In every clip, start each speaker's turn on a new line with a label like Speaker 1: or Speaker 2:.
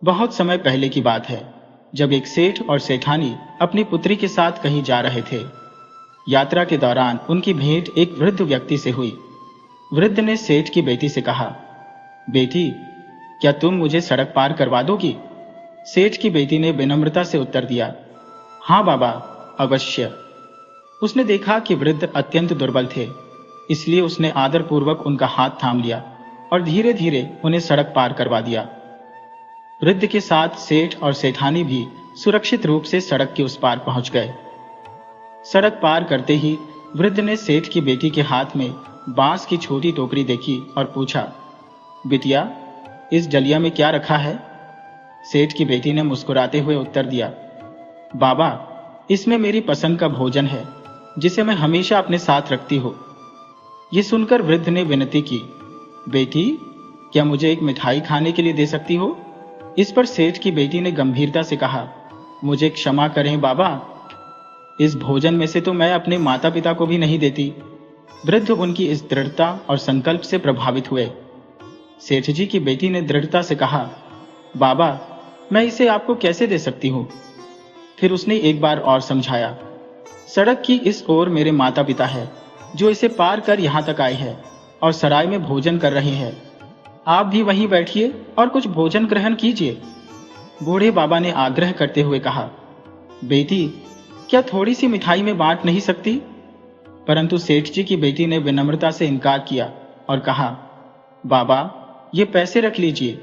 Speaker 1: बहुत समय पहले की बात है, जब एक सेठ और सेठानी अपनी पुत्री के साथ कहीं जा रहे थे। यात्रा के दौरान उनकी भेंट एक वृद्ध व्यक्ति से हुई। वृद्ध ने सेठ की बेटी से कहा, बेटी, क्या तुम मुझे सड़क पार करवा दोगी? सेठ की बेटी ने विनम्रता से उत्तर दिया, हाँ बाबा, अवश्य। उसने देखा कि वृद्ध अत्यंत दुर्बल थे, इसलिए उसने आदरपूर्वक उनका हाथ थाम लिया और धीरे धीरे उन्हें सड़क पार करवा दिया। वृद्ध के साथ सेठ और सेठानी भी सुरक्षित रूप से सड़क के उस पार पहुंच गए। सड़क पार करते ही वृद्ध ने सेठ की बेटी के हाथ में बांस की छोटी टोकरी देखी और पूछा, बिटिया, इस डलिया में क्या रखा है? सेठ की बेटी ने मुस्कुराते हुए उत्तर दिया, बाबा, इसमें मेरी पसंद का भोजन है, जिसे मैं हमेशा अपने साथ रखती हूँ। ये सुनकर वृद्ध ने विनती की, बेटी, क्या मुझे एक मिठाई खाने के लिए दे सकती हो? इस पर सेठ की बेटी ने गंभीरता से कहा, मुझे क्षमा करें बाबा, इस भोजन में से तो मैं अपने माता पिता को भी नहीं देती। वृद्ध उनकी इस दृढ़ता और संकल्प से प्रभावित हुए। सेठ जी की बेटी ने दृढ़ता से कहा, बाबा, मैं इसे आपको कैसे दे सकती हूँ? फिर उसने एक बार और समझाया, सड़क की इस ओर मेरे माता पिता है, जो इसे पार कर यहाँ तक आए हैं और सराय में भोजन कर रहे हैं। आप भी वहीं बैठिए और कुछ भोजन ग्रहण कीजिए। बूढ़े बाबा ने आग्रह करते हुए कहा, बेटी, क्या थोड़ी सी मिठाई में बांट नहीं सकती? परंतु सेठ जी की बेटी ने विनम्रता से इनकार किया और कहा, बाबा, ये पैसे रख लीजिए,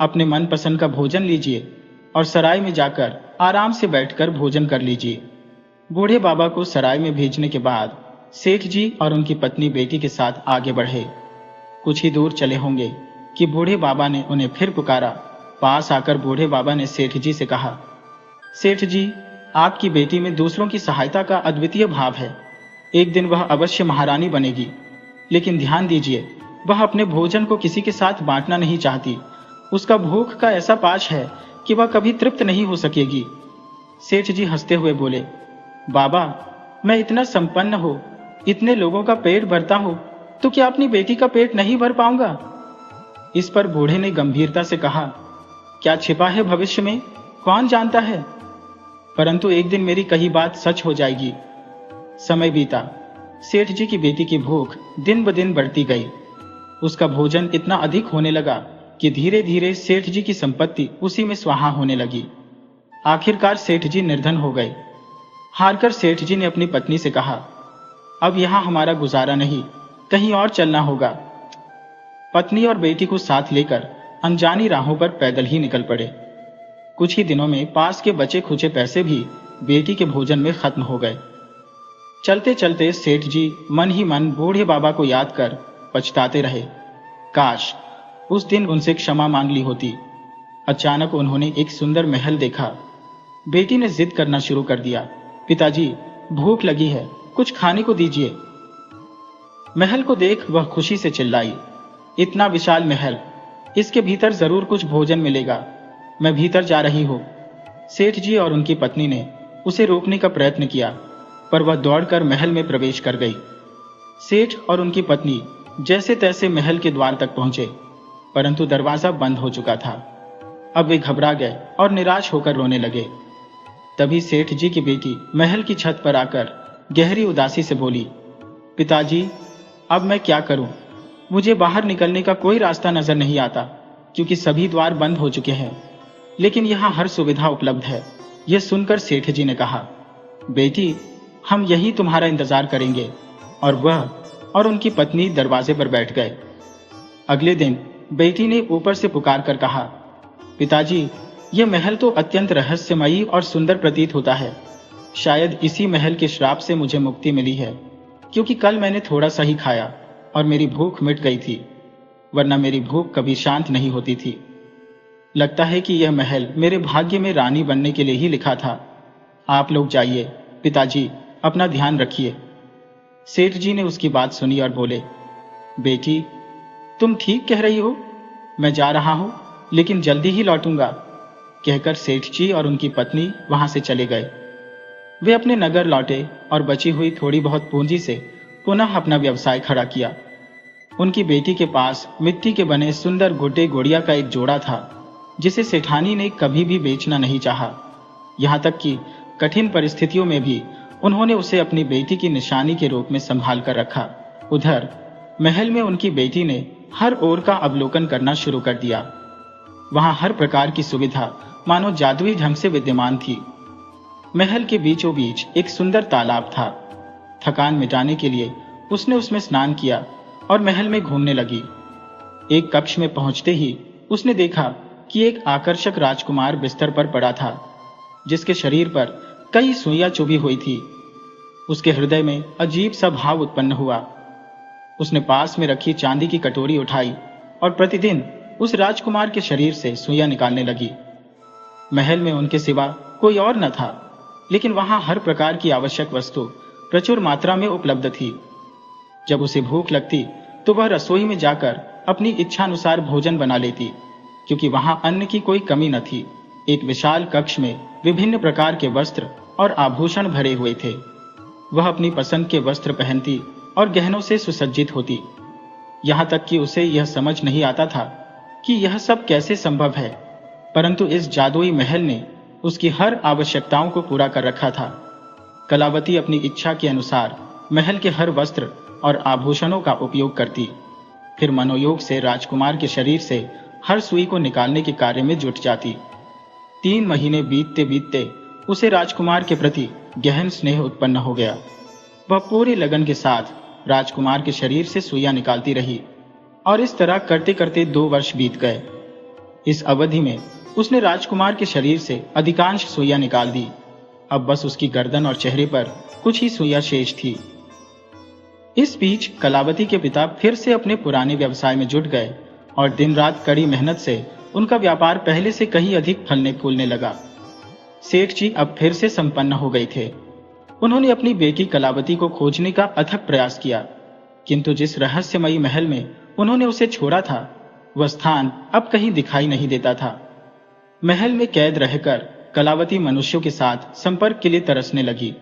Speaker 1: अपने मनपसंद का भोजन लीजिए और सराय में जाकर आराम से बैठकर भोजन कर लीजिए। बूढ़े बाबा को सराय में भेजने के बाद सेठ जी और उनकी पत्नी बेटी के साथ आगे बढ़े। कुछ ही दूर चले होंगे कि बूढ़े बाबा ने उन्हें फिर पुकारा। पास आकर बूढ़े बाबा ने सेठ जी से कहा, सेठ जी, आपकी बेटी में दूसरों की सहायता का अद्वितीय भाव है। एक दिन वह अवश्य महारानी बनेगी, लेकिन ध्यान दीजिए, वह अपने भोजन को किसी के साथ बांटना नहीं चाहती। उसका भूख का ऐसा पाश है कि वह कभी तृप्त नहीं हो सकेगी। सेठ जी हंसते हुए बोले, बाबा, मैं इतना संपन्न हो, इतने लोगों का पेट भरता हूं, तो क्या अपनी बेटी का पेट नहीं भर पाऊंगा? इस पर बूढ़े ने गंभीरता से कहा, क्या छिपा है भविष्य में, कौन जानता है? परंतु एक दिन मेरी कही बात सच हो जाएगी। समय बीता। सेठ जी की बेटी की भूख दिन ब दिन बढ़ती गई। उसका भोजन इतना अधिक होने लगा कि धीरे धीरे सेठ जी की संपत्ति उसी में स्वाहा होने लगी। आखिरकार सेठ जी निर्धन हो गए। हारकर सेठ जी ने अपनी पत्नी से कहा, अब यहां हमारा गुजारा नहीं, कहीं और चलना होगा। पत्नी और बेटी को साथ लेकर अनजानी राहों पर पैदल ही निकल पड़े। कुछ ही दिनों में पास के बचे खुचे पैसे भी बेटी के भोजन में खत्म हो गए। चलते चलते सेठ जी मन ही मन बूढ़े बाबा को याद कर पछताते रहे। काश उस दिन उनसे क्षमा मांग ली होती। अचानक उन्होंने एक सुंदर महल देखा। बेटी ने जिद करना शुरू कर दिया, पिताजी, भूख लगी है, कुछ खाने को दीजिए। महल को देख वह खुशी से चिल्लाई, इतना विशाल महल, इसके भीतर जरूर कुछ भोजन मिलेगा, मैं भीतर जा रही हूं। सेठ जी और उनकी पत्नी ने उसे रोकने का प्रयत्न किया, पर वह दौड़कर महल में प्रवेश कर गई। सेठ और उनकी पत्नी जैसे तैसे महल के द्वार तक पहुंचे, परंतु दरवाजा बंद हो चुका था। अब वे घबरा गए और निराश होकर रोने लगे। तभी सेठ जी की बेटी महल की छत पर आकर गहरी उदासी से बोली, पिताजी, अब मैं क्या करूं? मुझे बाहर निकलने का कोई रास्ता नजर नहीं आता, क्योंकि सभी द्वार बंद हो चुके हैं, लेकिन यहाँ हर सुविधा उपलब्ध है। यह सुनकर सेठ जी ने कहा, बेटी, हम यही तुम्हारा इंतजार करेंगे। और वह और उनकी पत्नी दरवाजे पर बैठ गए। अगले दिन बेटी ने ऊपर से पुकार कर कहा, पिताजी, यह महल तो अत्यंत रहस्यमयी और सुंदर प्रतीत होता है। शायद इसी महल के श्राप से मुझे मुक्ति मिली है, क्योंकि कल मैंने थोड़ा सा ही खाया और मेरी भूख मिट गई थी, वरना मेरी भूख कभी शांत नहीं होती थी। लगता है कि यह महल मेरे भाग्य में रानी बनने के लिए ही लिखा था। आप लोग जाइए, पिताजी, अपना ध्यान रखिए। सेठ जी ने उसकी बात सुनी और बोले, बेटी, तुम ठीक कह रही हो, मैं जा रहा हूं, लेकिन जल्दी ही लौटूंगा। कहकर सेठ जी और उनकी पत्नी वहां से चले गए। वे अपने नगर लौटे और बची हुई थोड़ी बहुत पूंजी से पुनः अपना व्यवसाय खड़ा किया। उनकी बेटी के पास मिट्टी के बने सुंदर गुड्डे गुड़िया का एक जोड़ा था। जिसे सेठानी ने कभी भी बेचना नहीं चाहा। यहाँ तक कि कठिन परिस्थितियों में भी उन्होंने उसे अपनी बेटी की निशानी के रूप में संभाल कर रखा। उधर महल में उनकी बेटी ने हर ओर का अवलोकन करना शुरू कर दिया। वहां हर प्रकार की सुविधा मानो जादुई ढंग से विद्यमान थी। महल के बीचों बीच एक सुंदर तालाब था। थकान मिटाने के लिए उसने उसमें स्नान किया और महल में घूमने लगी। एक कक्ष में पहुंचते ही उसने देखा कि एक आकर्षक राजकुमार बिस्तर पर पड़ा था, जिसके शरीर पर कई सुइयां चुभी हुई थी। उसके हृदय में अजीब सा भाव उत्पन्न हुआ। उसने पास में रखी चांदी की कटोरी उठाई और प्रतिदिन उस राजकुमार के शरीर से सुइयां निकालने लगी। महल में उनके सिवा कोई और न था, लेकिन वहां हर प्रकार की आवश्यक वस्तु प्रचुर मात्रा में उपलब्ध थी। जब उसे भूख लगती तो वह रसोई में जाकर अपनी इच्छानुसार भोजन बना लेती, क्योंकि वहां अन्न की कोई कमी न थी। एक विशाल कक्ष में विभिन्न प्रकार के वस्त्र और आभूषण भरे हुए थे। वह अपनी पसंद के वस्त्र पहनती और गहनों से सुसज्जित होती। यहाँ तक कि उसे यह समझ नहीं आता था कि यह सब कैसे संभव है, परंतु इस जादुई महल ने उसकी हर आवश्यकताओं को पूरा कर रखा था। कलावती अपनी इच्छा के अनुसार महल के हर वस्त्र और आभूषणों का उपयोग करती, फिर मनोयोग से राजकुमार के शरीर से हर सुई को निकालने के कार्य में जुट जाती। 3 महीने बीतते बीतते उसे राजकुमार के प्रति गहन स्नेह उत्पन्न हो गया। वह पूरी लगन के साथ राजकुमार के शरीर से सुइयां निकालती रही और इस तरह करते करते 2 वर्ष बीत गए। इस अवधि में उसने राजकुमार के शरीर से अधिकांश सुइयां निकाल दी। अब बस उसकी गर्दन और चेहरे पर कुछ ही सुइयां शेष थी। इस बीच कलावती के पिता फिर से अपने पुराने व्यवसाय में जुट गए और दिन रात कड़ी मेहनत से उनका व्यापार पहले से कहीं अधिक फलने फूलने लगा। सेठ जी अब फिर से संपन्न हो गए थे। उन्होंने अपनी बेटी कलावती को खोजने का अथक प्रयास किया, किंतु जिस रहस्यमयी महल में उन्होंने उसे छोड़ा था, वह स्थान अब कहीं दिखाई नहीं देता था। महल में कैद रहकर कलावती मनुष्यों के साथ संपर्क के लिए तरसने लगी।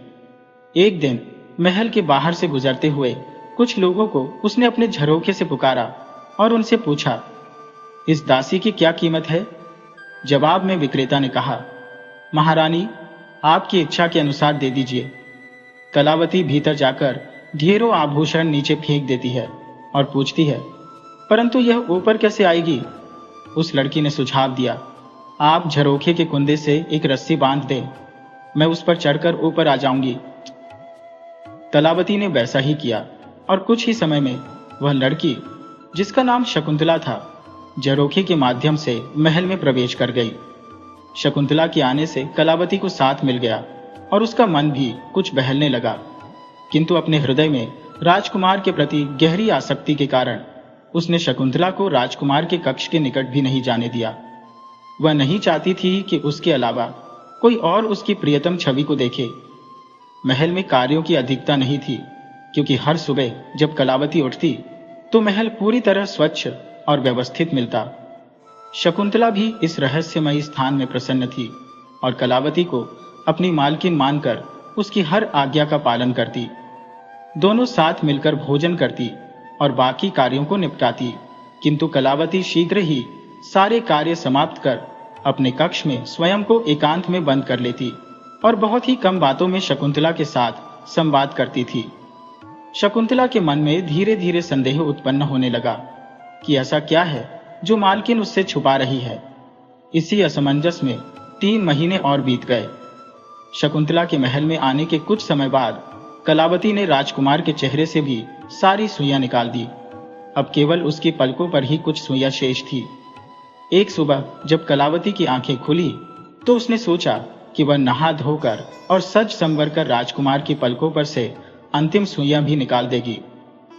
Speaker 1: एक दिन महल के बाहर से गुजरते हुए कुछ लोगों को उसने अपने झरोखे से पुकारा और उनसे पूछा, इस दासी की क्या कीमत है? जवाब में विक्रेता ने कहा, महारानी, आपकी इच्छा के अनुसार दे दीजिए। कलावती भीतर जाकर ढेरों आभूषण नीचे फेंक देती है और पूछती है, परंतु यह ऊपर कैसे आएगी? उस लड़की ने सुझाव दिया, आप झरोखे के कुंदे से एक रस्सी बांध दें, मैं उस पर चढ़कर ऊपर आ जाऊंगी। कलावती ने वैसा ही किया और कुछ ही समय में वह लड़की, जिसका नाम शकुंतला था, झरोखे के माध्यम से महल में प्रवेश कर गई। शकुंतला के आने से कलावती को साथ मिल गया और उसका मन भी कुछ बहलने लगा, किंतु अपने हृदय में राजकुमार के प्रति गहरी आसक्ति के कारण उसने शकुंतला को राजकुमार के कक्ष के निकट भी नहीं जाने दिया। वह नहीं चाहती थी कि उसके अलावा कोई और उसकी प्रियतम छवि को देखे। महल में कार्यों की अधिकता नहीं थी, क्योंकि हर सुबह जब कलावती उठती तो महल पूरी तरह स्वच्छ और व्यवस्थित मिलता। शकुंतला भी इस रहस्यमयी स्थान में प्रसन्न थी और कलावती को अपनी मालकिन मानकर उसकी हर आज्ञा का पालन करती। दोनों साथ मिलकर भोजन करती और बाकी कार्यों को निपटाती, किंतु कलावती शीघ्र ही सारे कार्य समाप्त कर अपने कक्ष में स्वयं को एकांत में बंद कर लेती और बहुत ही कम बातों में शकुंतला के साथ संवाद करती थी। शकुंतला के मन में धीरे धीरे संदेह उत्पन्न होने लगा कि ऐसा क्या है जो मालकिन उससे छुपा रही है। इसी असमंजस में 3 महीने और बीत गए। शकुंतला के महल में आने के कुछ समय बाद कलावती ने राजकुमार के चेहरे से भी सारी सुइयां निकाल दी। अब केवल उसकी पलकों पर ही कुछ सुइयां शेष थी। एक सुबह जब कलावती की आंखें खुली तो उसने सोचा कि वह नहा धोकर और सज संवर कर राजकुमार की पलकों पर से अंतिम सुइयां भी निकाल देगी,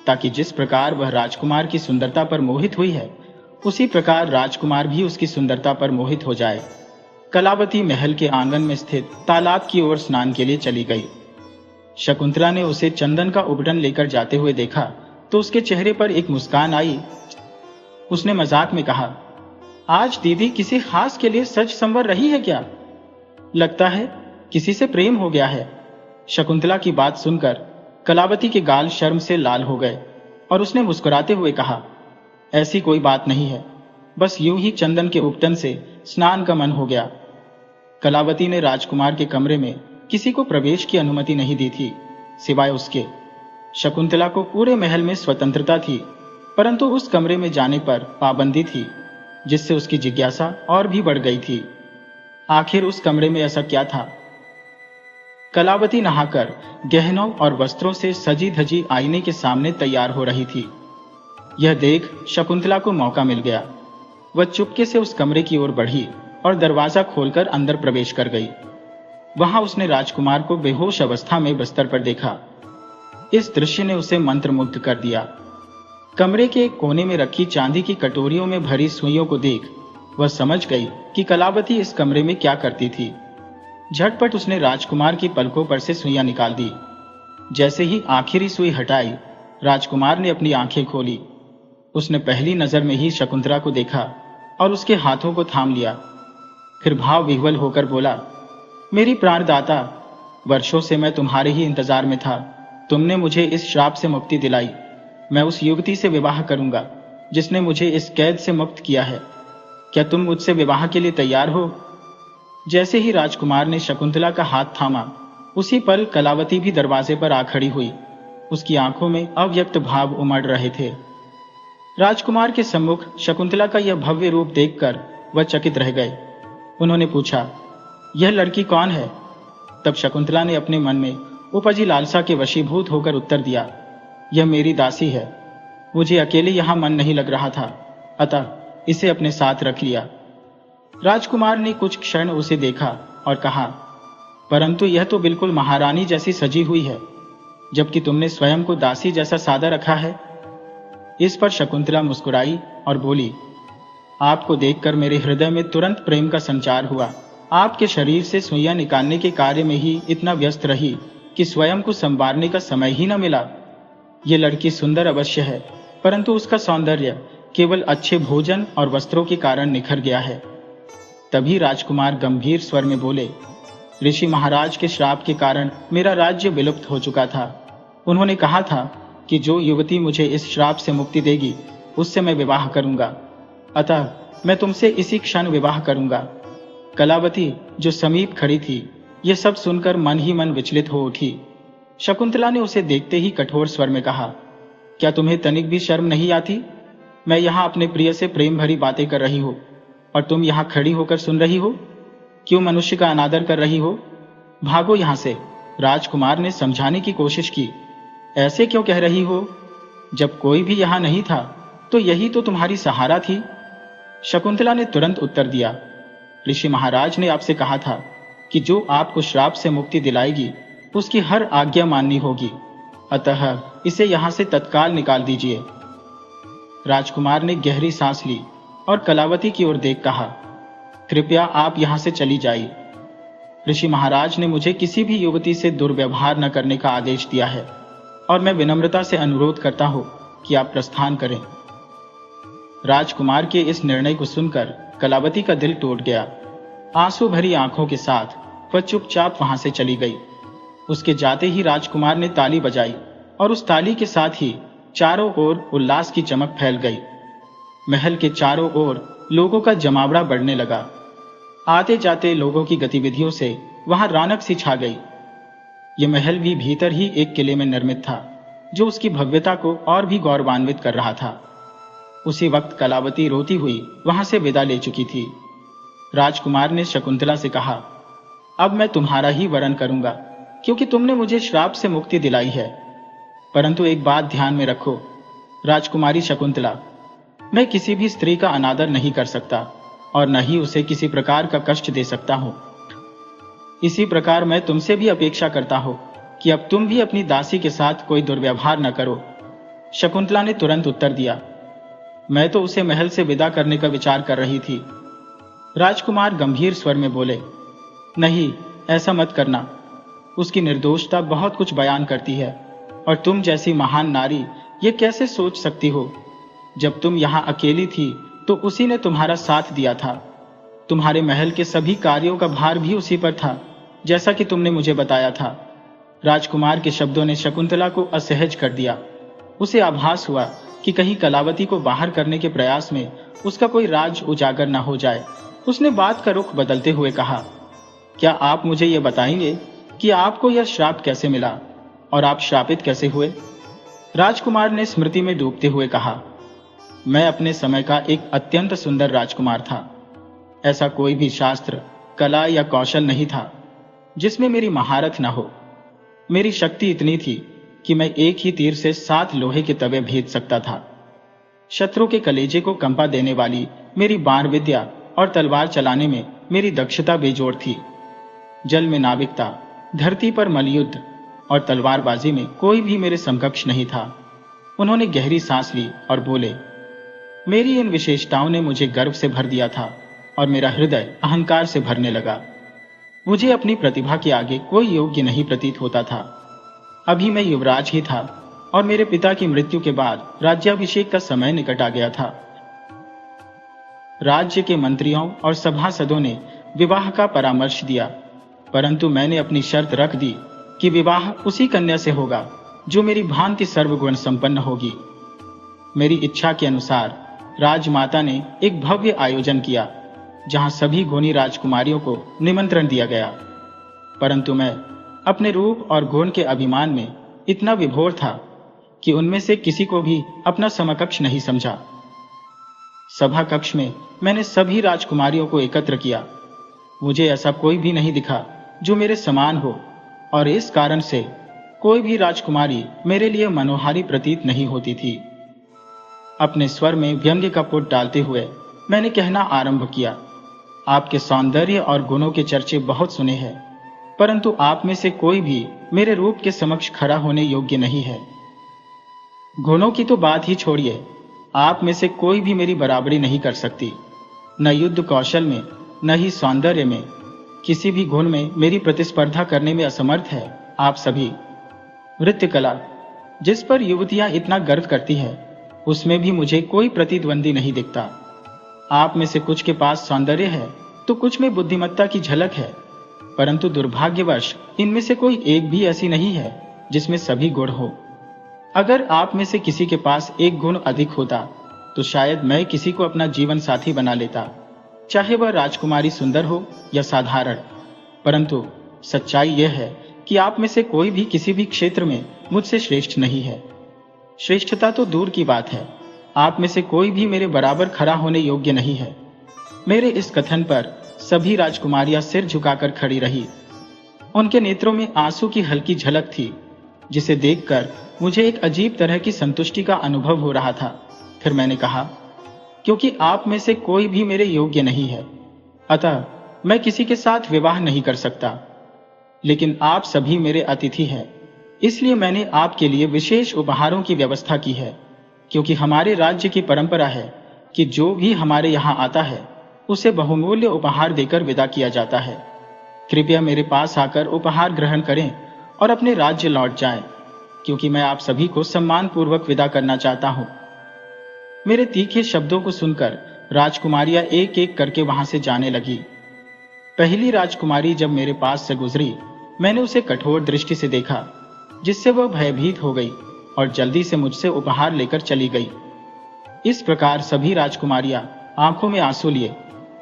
Speaker 1: ताकि जिस प्रकार वह राजकुमार की सुंदरता पर मोहित हुई है, उसी प्रकार राजकुमार भी उसकी सुंदरता पर मोहित हो जाए। कलावती महल के आंगन में स्थित तालाब की ओर स्नान के लिए चली गई। शकुंतला ने उसे चंदन का उबटन लेकर जाते हुए देखा तो उसके चेहरे पर एक मुस्कान आई। उसने मजाक में कहा, आज दीदी किसी खास के लिए सज संवर रही है क्या? लगता है किसी से प्रेम हो गया है। शकुंतला की बात सुनकर कलावती के गाल शर्म से लाल हो गए और उसने मुस्कुराते हुए कहा, ऐसी कोई बात नहीं है, बस यूं ही चंदन के उपटन से स्नान का मन हो गया। कलावती ने राजकुमार के कमरे में किसी को प्रवेश की अनुमति नहीं दी थी, सिवाय उसके। शकुंतला को पूरे महल में स्वतंत्रता थी, परंतु उस कमरे में जाने पर पाबंदी थी, जिससे उसकी जिज्ञासा और भी बढ़ गई थी। आखिर उस कमरे में ऐसा क्या था? कलावती नहाकर गहनों और वस्त्रों से सजी धजी आईने के सामने तैयार हो रही थी। यह देख शकुंतला को मौका मिल गया। वह चुपके से उस कमरे की ओर बढ़ी और दरवाजा खोलकर अंदर प्रवेश कर गई। वहां उसने राजकुमार को बेहोश अवस्था में बिस्तर पर देखा। इस दृश्य ने उसे मंत्रमुग्ध कर दिया। कमरे के एक कोने में रखी चांदी की कटोरियों में भरी सुइयों को देख वह समझ गई कि कलावती इस कमरे में क्या करती थी। झटपट उसने राजकुमार की पलकों पर से सुइयां निकाल दी। जैसे ही आखिरी सुई हटाई, राजकुमार ने अपनी आंखें खोली। उसने पहली नजर में ही शकुंतला को देखा और उसके हाथों को थाम लिया। फिर भाव विह्वल होकर बोला, मेरी प्राणदाता, वर्षों से मैं तुम्हारे ही इंतजार में था। तुमने मुझे इस श्राप से मुक्ति दिलाई। मैं उस युवती से विवाह करूंगा जिसने मुझे इस कैद से मुक्त किया है। क्या तुम मुझसे विवाह के लिए तैयार हो? जैसे ही राजकुमार ने शकुंतला का हाथ थामा, उसी पल कलावती भी दरवाजे पर आ खड़ी हुई। उसकी आंखों में अव्यक्त भाव उमड़ रहे थे। राजकुमार के सम्मुख शकुंतला का यह भव्य रूप देखकर वह चकित रह गए। उन्होंने पूछा, यह लड़की कौन है? तब शकुंतला ने अपने मन में उपजी लालसा के वशीभूत होकर उत्तर दिया, यह मेरी दासी है। मुझे अकेले यहां मन नहीं लग रहा था, अतः इसे अपने साथ रख लिया। राजकुमार ने कुछ क्षण उसे देखा और कहा, परंतु यह तो बिल्कुल महारानी जैसी सजी हुई है, जबकि तुमने स्वयं को दासी जैसा सादा रखा है। इस पर शकुंतला मुस्कुराई और बोली, आपको देखकर मेरे हृदय में तुरंत प्रेम का संचार हुआ। आपके शरीर से सुइयां निकालने के कार्य में ही इतना व्यस्त रही कि स्वयं को संवारने का समय ही न मिला। ये लड़की सुंदर अवश्य है, परंतु उसका सौंदर्य केवल अच्छे भोजन और वस्त्रों के कारण निखर गया है। तभी राजकुमार गंभीर स्वर में बोले, ऋषि महाराज के श्राप के कारण मेरा राज्य विलुप्त हो चुका था। उन्होंने कहा था कि जो युवती मुझे इस श्राप से मुक्ति देगी उससे मैं विवाह करूंगा। अतः मैं तुमसे इसी क्षण विवाह करूंगा। कलावती, जो समीप खड़ी थी, यह सब सुनकर मन ही मन विचलित हो उठी। शकुंतला ने उसे देखते ही कठोर स्वर में कहा, क्या तुम्हें तनिक भी शर्म नहीं आती? मैं यहाँ अपने प्रिय से प्रेम भरी बातें कर रही हूँ और तुम यहाँ खड़ी होकर सुन रही हो। क्यों मनुष्य का अनादर कर रही हो? भागो यहाँ से। राजकुमार ने समझाने की कोशिश की, ऐसे क्यों कह रही हो? जब कोई भी यहाँ नहीं था तो यही तो तुम्हारी सहारा थी। शकुंतला ने तुरंत उत्तर दिया, ऋषि महाराज ने आपसे कहा था कि जो आपको श्राप से मुक्ति दिलाएगी उसकी हर आज्ञा माननी होगी, अतः इसे यहां से तत्काल निकाल दीजिए। राजकुमार ने गहरी सांस ली और कलावती की ओर देख कहा, कृपया आप यहां से चली जाइए। ऋषि महाराज ने मुझे किसी भी युवती से दुर्व्यवहार न करने का आदेश दिया है और मैं विनम्रता से अनुरोध करता हूं कि आप प्रस्थान करें। राजकुमार के इस निर्णय को सुनकर कलावती का दिल टूट गया। आंसू भरी आंखों के साथ वह चुपचाप वहां से चली गई। उसके जाते ही राजकुमार ने ताली बजाई और उस ताली के साथ ही चारों ओर उल्लास की चमक फैल गई। महल के चारों ओर लोगों का जमावड़ा बढ़ने लगा। आते जाते लोगों की गतिविधियों से वहां रौनक सी छा गई। यह महल भी भीतर ही एक किले में निर्मित था, जो उसकी भव्यता को और भी गौरवान्वित कर रहा था। उसी वक्त कलावती रोती हुई वहां से विदा ले चुकी थी। राजकुमार ने शकुंतला से कहा, अब मैं तुम्हारा ही वरण करूंगा, क्योंकि तुमने मुझे श्राप से मुक्ति दिलाई है। परंतु एक बात ध्यान में रखो, राजकुमारी शकुंतला, मैं किसी भी स्त्री का अनादर नहीं कर सकता और न ही उसे किसी प्रकार का कष्ट दे सकता हूं। इसी प्रकार मैं तुमसे भी अपेक्षा करता हूं कि अब तुम भी अपनी दासी के साथ कोई दुर्व्यवहार न करो। शकुंतला ने तुरंत उत्तर दिया, मैं तो उसे महल से विदा करने का विचार कर रही थी। राजकुमार गंभीर स्वर में बोले, नहीं, ऐसा मत करना। उसकी निर्दोषता बहुत कुछ बयान करती है और तुम जैसी महान नारी ये कैसे सोच सकती हो? जब तुम यहाँ अकेली थी तो उसी ने तुम्हारा साथ दिया था। तुम्हारे महल के सभी कार्यों का भार भी उसी पर था, जैसा कि तुमने मुझे बताया था। राजकुमार के शब्दों ने शकुंतला को असहज कर दिया। उसे आभास हुआ कि कहीं कलावती को बाहर करने के प्रयास में उसका कोई राज उजागर न हो जाए उसने बात का रुख बदलते हुए कहा, क्या आप मुझे यह बताएंगे कि आपको यह श्राप कैसे मिला और आप श्रापित कैसे हुए? राजकुमार ने स्मृति में डूबते हुए कहा, मैं अपने समय का एक अत्यंत सुंदर राजकुमार था। ऐसा कोई भी शास्त्र, कला या कौशल नहीं था जिसमें मेरी महारत न हो। मेरी शक्ति इतनी थी कि मैं एक ही तीर से 7 लोहे के तवे भेद सकता था। शत्रु के कलेजे को कंपा देने वाली मेरी बाण विद्या और तलवार चलाने में मेरी दक्षता बेजोड़ थी। जल में नाविकता, धरती पर मलयुद्ध और तलवारबाजी में कोई भी मेरे समकक्ष नहीं था। उन्होंने गहरी सांस ली और बोले, मेरी इन विशेषताओं ने मुझे गर्व से भर दिया था और मेरा हृदय अहंकार से भरने लगा। मुझे अपनी प्रतिभा के आगे कोई योग्य नहीं प्रतीत होता था। अभी मैं युवराज ही था और मेरे पिता की मृत्यु के बाद राज्याभिषेक का समय निकट आ गया था। राज्य के मंत्रियों और सभासदों ने विवाह का परामर्श दिया, परंतु मैंने अपनी शर्त रख दी कि विवाह उसी कन्या से होगा जो मेरी भांति सर्वगुण संपन्न होगी। मेरी इच्छा के अनुसार राजमाता ने एक भव्य आयोजन किया जहां सभी गुणी राजकुमारियों को निमंत्रण दिया गया, परंतु मैं अपने रूप और गुण के अभिमान में इतना विभोर था कि उनमें से किसी को भी अपना समकक्ष नहीं समझा। सभा कक्ष में मैंने सभी राजकुमारियों को एकत्र किया। मुझे ऐसा कोई भी नहीं दिखा जो मेरे समान हो और इस कारण से कोई भी राजकुमारी मेरे लिए मनोहारी प्रतीत नहीं होती थी। अपने स्वर में व्यंग्य का पुट डालते हुए मैंने कहना आरंभ किया, आपके सौंदर्य और गुणों के चर्चे बहुत सुने हैं, परंतु आप में से कोई भी मेरे रूप के समक्ष खड़ा होने योग्य नहीं है। गुणों की तो बात ही छोड़िए, आप में से कोई भी मेरी बराबरी नहीं कर सकती। न युद्ध कौशल में, न ही सौंदर्य में, किसी भी गुण में मेरी प्रतिस्पर्धा करने में असमर्थ है आप सभी। नृत्य कला, जिस पर युवतियां इतना गर्व करती है, उसमें भी मुझे कोई प्रतिद्वंदी नहीं दिखता। आप में से कुछ के पास सौंदर्य है तो कुछ में बुद्धिमत्ता की झलक है, परंतु दुर्भाग्यवश इनमें से कोई एक भी ऐसी नहीं है जिसमें सभी गुण हो। अगर आप में से किसी के पास एक गुण अधिक होता तो शायद मैं किसी को अपना जीवन साथी बना लेता, चाहे वह राजकुमारी सुंदर हो या साधारण। परंतु सच्चाई यह है कि आप में से कोई भी किसी भी क्षेत्र में मुझसे श्रेष्ठ नहीं है। श्रेष्ठता तो दूर की बात है, आप में से कोई भी मेरे बराबर खड़ा होने योग्य नहीं है। मेरे इस कथन पर सभी राजकुमारियां सिर झुकाकर खड़ी रही। उनके नेत्रों में आंसू की हल्की झलक थी, जिसे देखकर मुझे एक अजीब तरह की संतुष्टि का अनुभव हो रहा था। फिर मैंने कहा, क्योंकि आप में से कोई भी मेरे योग्य नहीं है, अतः मैं किसी के साथ विवाह नहीं कर सकता। लेकिन आप सभी मेरे अतिथि हैं, इसलिए मैंने आपके लिए विशेष उपहारों की व्यवस्था की है, क्योंकि हमारे राज्य की परंपरा है कि जो भी हमारे यहाँ आता है उसे बहुमूल्य उपहार देकर विदा किया जाता है। कृपया मेरे पास आकर उपहार ग्रहण करें और अपने राज्य लौट जाएं, क्योंकि मैं आप सभी को सम्मान पूर्वक विदा करना चाहता हूं। मेरे तीखे शब्दों को सुनकर राजकुमारियां एक एक करके वहां से जाने लगी। पहली राजकुमारी जब मेरे पास से गुजरी, मैंने उसे कठोर दृष्टि से देखा, जिससे वह भयभीत हो गई और जल्दी से मुझसे उपहार लेकर चली गई। इस प्रकार सभी राजकुमारियां आंखों में आंसू लिए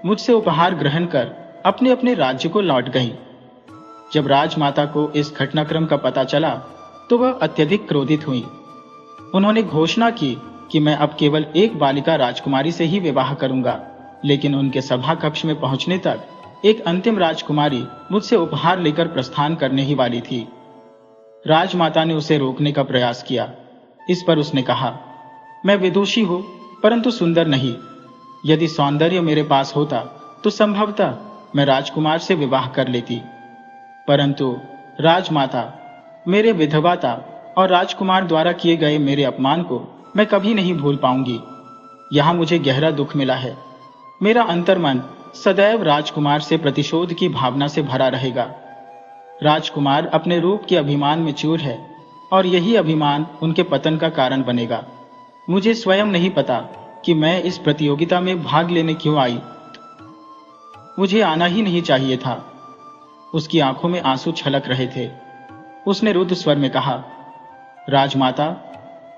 Speaker 1: मुझसे उपहार ग्रहण कर अपने अपने राज्य को लौट गईं। जब राजमाता को इस घटनाक्रम का पता चला तो वह अत्यधिक क्रोधित हुई। उन्होंने घोषणा की कि मैं अब केवल एक बालिका राजकुमारी से ही विवाह करूंगा, लेकिन उनके सभा कक्ष में पहुंचने तक एक अंतिम राजकुमारी मुझसे उपहार लेकर प्रस्थान करने ही वाली थी। राजमाता ने उसे रोकने का प्रयास किया। इस पर उसने कहा, मैं विदुषी हूं परंतु सुंदर नहीं। यदि सौंदर्य मेरे पास होता तो संभवतः मैं राजकुमार से विवाह कर लेती, परंतु राजमाता, मेरे विधवाता और राजकुमार द्वारा किए गए मेरे अपमान को मैं कभी नहीं भूल पाऊंगी। यहां मुझे गहरा दुख मिला है। मेरा अंतर्मन सदैव राजकुमार से प्रतिशोध की भावना से भरा रहेगा। राजकुमार अपने रूप के अभिमान में चूर है और यही अभिमान उनके पतन का कारण बनेगा। मुझे स्वयं नहीं पता कि मैं इस प्रतियोगिता में भाग लेने क्यों आई। मुझे आना ही नहीं चाहिए था। उसकी आंखों में आंसू छलक रहे थे। उसने रुद्ध स्वर में कहा, राजमाता,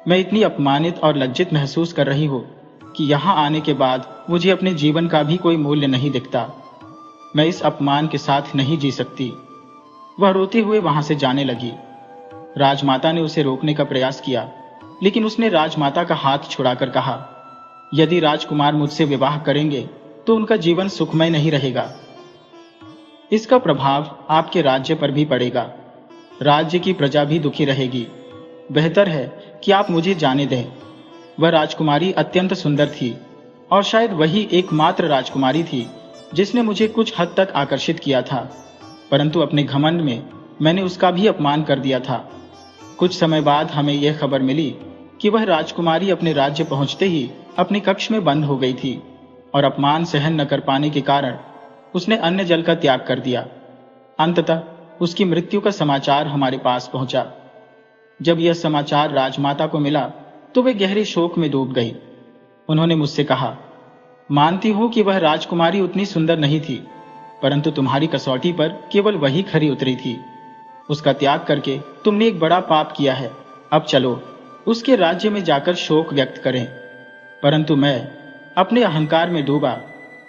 Speaker 1: मैं इतनी अपमानित और लज्जित महसूस कर रही हूं कि यहाँ आने के बाद मुझे अपने जीवन का भी कोई मूल्य नहीं दिखता। मैं इस अपमान के साथ नहीं जी सकती। वह रोते हुए वहां से जाने लगी। राजमाता ने उसे रोकने का प्रयास किया, लेकिन उसने राजमाता का हाथ छुड़ाकर कहा, यदि राजकुमार मुझसे विवाह करेंगे तो उनका जीवन सुखमय नहीं रहेगा। इसका प्रभाव आपके राज्य पर भी पड़ेगा। राज्य की प्रजा भी दुखी रहेगी। बेहतर है कि आप मुझे जाने दें। वह राजकुमारी अत्यंत सुंदर थी और शायद वही एकमात्र राजकुमारी थी जिसने मुझे कुछ हद तक आकर्षित किया था, परंतु अपने घमंड में मैंने उसका भी अपमान कर दिया था। कुछ समय बाद हमें यह खबर मिली कि वह राजकुमारी अपने राज्य पहुंचते ही अपने कक्ष में बंद हो गई थी और अपमान सहन न कर पाने के कारण उसने अन्न जल का त्याग कर दिया। अंततः उसकी मृत्यु का समाचार हमारे पास पहुंचा। जब यह समाचार राजमाता को मिला तो वे गहरे शोक में डूब गई। उन्होंने मुझसे कहा, मानती हूं कि वह राजकुमारी उतनी सुंदर नहीं थी, परंतु तुम्हारी कसौटी पर केवल वही खरी उतरी थी। उसका त्याग करके तुमने एक बड़ा पाप किया है। अब चलो उसके राज्य में जाकर शोक व्यक्त करें। परंतु मैं अपने अहंकार में डूबा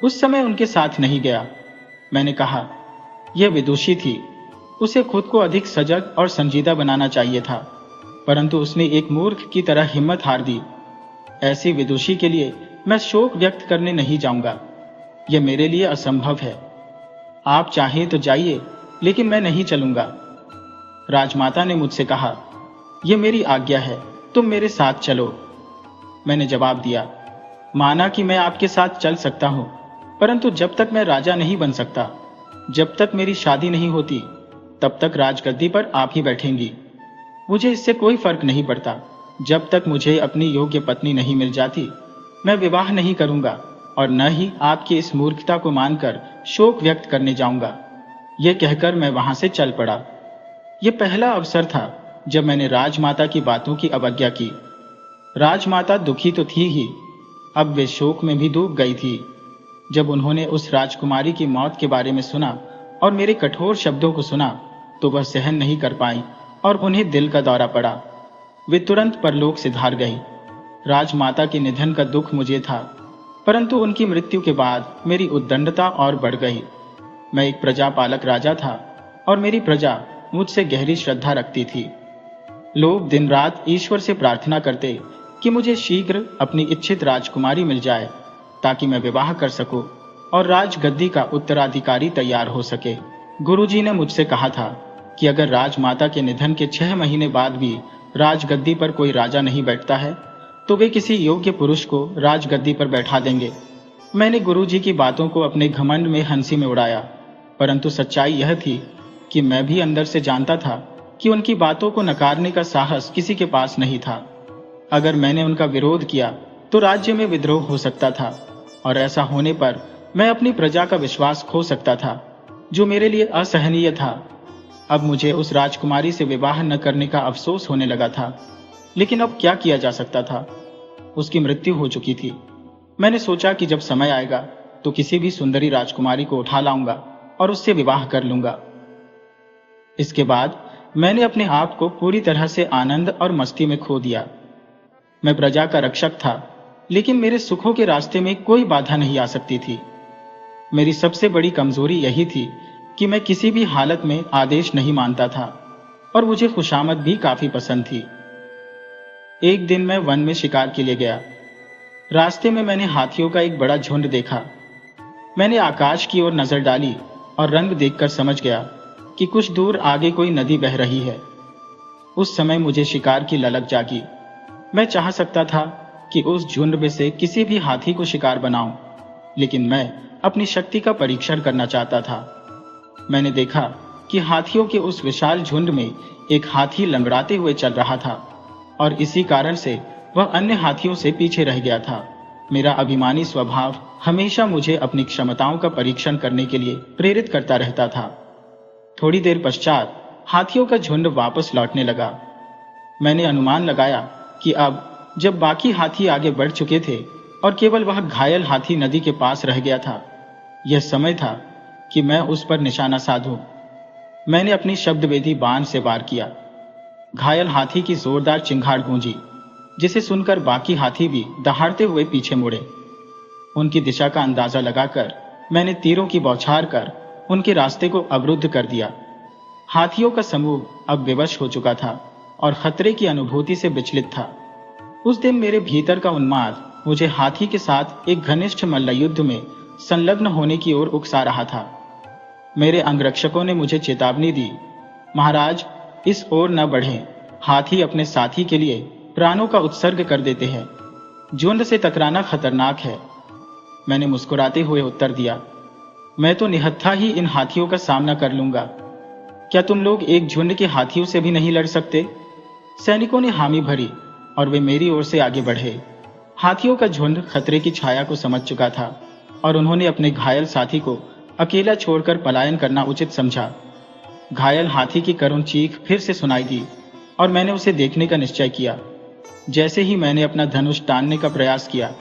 Speaker 1: उस समय उनके साथ नहीं गया। मैंने कहा, यह विदुषी थी, उसे खुद को अधिक सजग और संजीदा बनाना चाहिए था, परंतु उसने एक मूर्ख की तरह हिम्मत हार दी। ऐसी विदुषी के लिए मैं शोक व्यक्त करने नहीं जाऊंगा। यह मेरे लिए असंभव है। आप चाहें तो जाइए, लेकिन मैं नहीं चलूंगा। राजमाता ने मुझसे कहा, यह मेरी आज्ञा है, तुम मेरे साथ चलो। मैंने जवाब दिया, माना कि मैं आपके साथ चल सकता हूं, परंतु जब तक मैं राजा नहीं बन सकता, जब तक मेरी शादी नहीं होती, तब तक राजगद्दी पर आप ही बैठेंगी। मुझे इससे कोई फर्क नहीं पड़ता। जब तक मुझे अपनी योग्य पत्नी नहीं मिल जाती, मैं विवाह नहीं करूंगा और न ही आपकी इस मूर्खता को मानकर शोक व्यक्त करने जाऊंगा। यह कहकर मैं वहां से चल पड़ा। यह पहला अवसर था जब मैंने राजमाता की बातों की अवज्ञा की। राजमाता दुखी तो थी ही, अब वे शोक में भी डूब गई थी। जब उन्होंने उस राजकुमारी की मौत के बारे में सुना और मेरे कठोर शब्दों को सुना, तो वह सहन नहीं कर पाई और उन्हें दिल का दौरा पड़ा। वे तुरंत परलोक से धार गई। राजमाता के निधन का दुख मुझे था, परंतु उनकी मृत्यु के बाद मेरी उद्दंडता और बढ़ गई। मैं एक प्रजापालक राजा था और मेरी प्रजा मुझसे गहरी श्रद्धा रखती थी। लोग दिन रात ईश्वर से प्रार्थना करते कि मुझे शीघ्र अपनी इच्छित राजकुमारी मिल जाए, ताकि मैं विवाह कर सकूं और राजगद्दी का उत्तराधिकारी तैयार हो सके। गुरुजी ने मुझसे कहा था कि अगर राजमाता के निधन के 6 महीने बाद भी राजगद्दी पर कोई राजा नहीं बैठता है, तो वे किसी योग्य पुरुष को राजगद्दी पर बैठा देंगे। मैंने गुरुजी की बातों को अपने घमंड में हंसी में उड़ाया, परंतु सच्चाई यह थी कि मैं भी अंदर से जानता था कि उनकी बातों को नकारने का साहस किसी के पास नहीं था। अगर मैंने उनका विरोध किया तो राज्य में विद्रोह हो सकता था और ऐसा होने पर मैं अपनी प्रजा का विश्वास खो सकता था, जो मेरे लिए असहनीय था। अब मुझे उस राजकुमारी से विवाह न करने का अफसोस होने लगा था, लेकिन अब क्या किया जा सकता था। उसकी मृत्यु हो चुकी थी। मैंने सोचा कि जब समय आएगा तो किसी भी सुंदरी राजकुमारी को उठा लाऊंगा और उससे विवाह कर लूंगा। इसके बाद मैंने अपने आप को पूरी तरह से आनंद और मस्ती में खो दिया। मैं प्रजा का रक्षक था, लेकिन मेरे सुखों के रास्ते में कोई बाधा नहीं आ सकती थी। मेरी सबसे बड़ी कमजोरी यही थी कि मैं किसी भी हालत में आदेश नहीं मानता था और मुझे खुशामद भी काफी पसंद थी। एक दिन मैं वन में शिकार के लिए गया। रास्ते में मैंने हाथियों का एक बड़ा झुंड देखा। मैंने आकाश की ओर नजर डाली और रंग देखकर समझ गया कि कुछ दूर आगे कोई नदी बह रही है। उस समय मुझे शिकार की ललक जागी। मैं चाह सकता था कि उस झुंड में से किसी भी हाथी को शिकार बनाऊं, लेकिन मैं अपनी शक्ति का परीक्षण करना चाहता था। मैंने देखा कि हाथियों के उस विशाल झुंड में एक हाथी लंगड़ाते हुए चल रहा था और इसी कारण से वह अन्य हाथियों से पीछे रह गया था। मेरा अभिमानी स्वभाव हमेशा मुझे अपनी क्षमताओं का परीक्षण करने के लिए प्रेरित करता रहता था। थोड़ी देर पश्चात हाथियों का झुंड वापस लौटने लगा। मैंने अनुमान लगाया कि अब जब बाकी हाथी आगे बढ़ चुके थे और केवल वह घायल हाथी नदी के पास रह गया था, यह समय था कि मैं उस पर निशाना साधूं। मैंने अपनी शब्दवेदी बाण से वार किया। घायल हाथी की जोरदार चिंगाड़ गूंजी। जिसे सुनकर बाकी हाथी भी दहाड़ते हुए पीछे मुड़े। उनकी दिशा का अंदाजा लगाकर मैंने तीरों की बौछार कर उनके रास्ते को अवरुद्ध कर दिया। हाथियों का समूह अब विवश हो चुका था और खतरे की अनुभूति से विचलित था। उस दिन मेरे भीतर का उन्माद मुझे हाथी के साथ एक घनिष्ठ मल्लयुद्ध में संलग्न होने की ओर उकसा रहा था। मेरे अंगरक्षकों ने मुझे चेतावनी दी, महाराज, इस ओर न बढ़ें। हाथी अपने साथी के लिए प्राणों का उत्सर्ग कर देते हैं। झुंड से टकराना खतरनाक है। मैंने मुस्कुराते हुए उत्तर दिया, मैं तो निहत्था ही इन हाथियों का सामना कर लूंगा। क्या तुम लोग एक झुंड के हाथियों से भी नहीं लड़ सकते? सैनिकों ने हामी भरी और वे मेरी ओर से आगे बढ़े। हाथियों का झुंड खतरे की छाया को समझ चुका था और उन्होंने अपने घायल साथी को अकेला छोड़कर पलायन करना उचित समझा। घायल हाथी की करुण चीख फिर से सुनाई दी और मैंने उसे देखने का निश्चय किया। जैसे ही मैंने अपना धनुष तानने का प्रयास किया,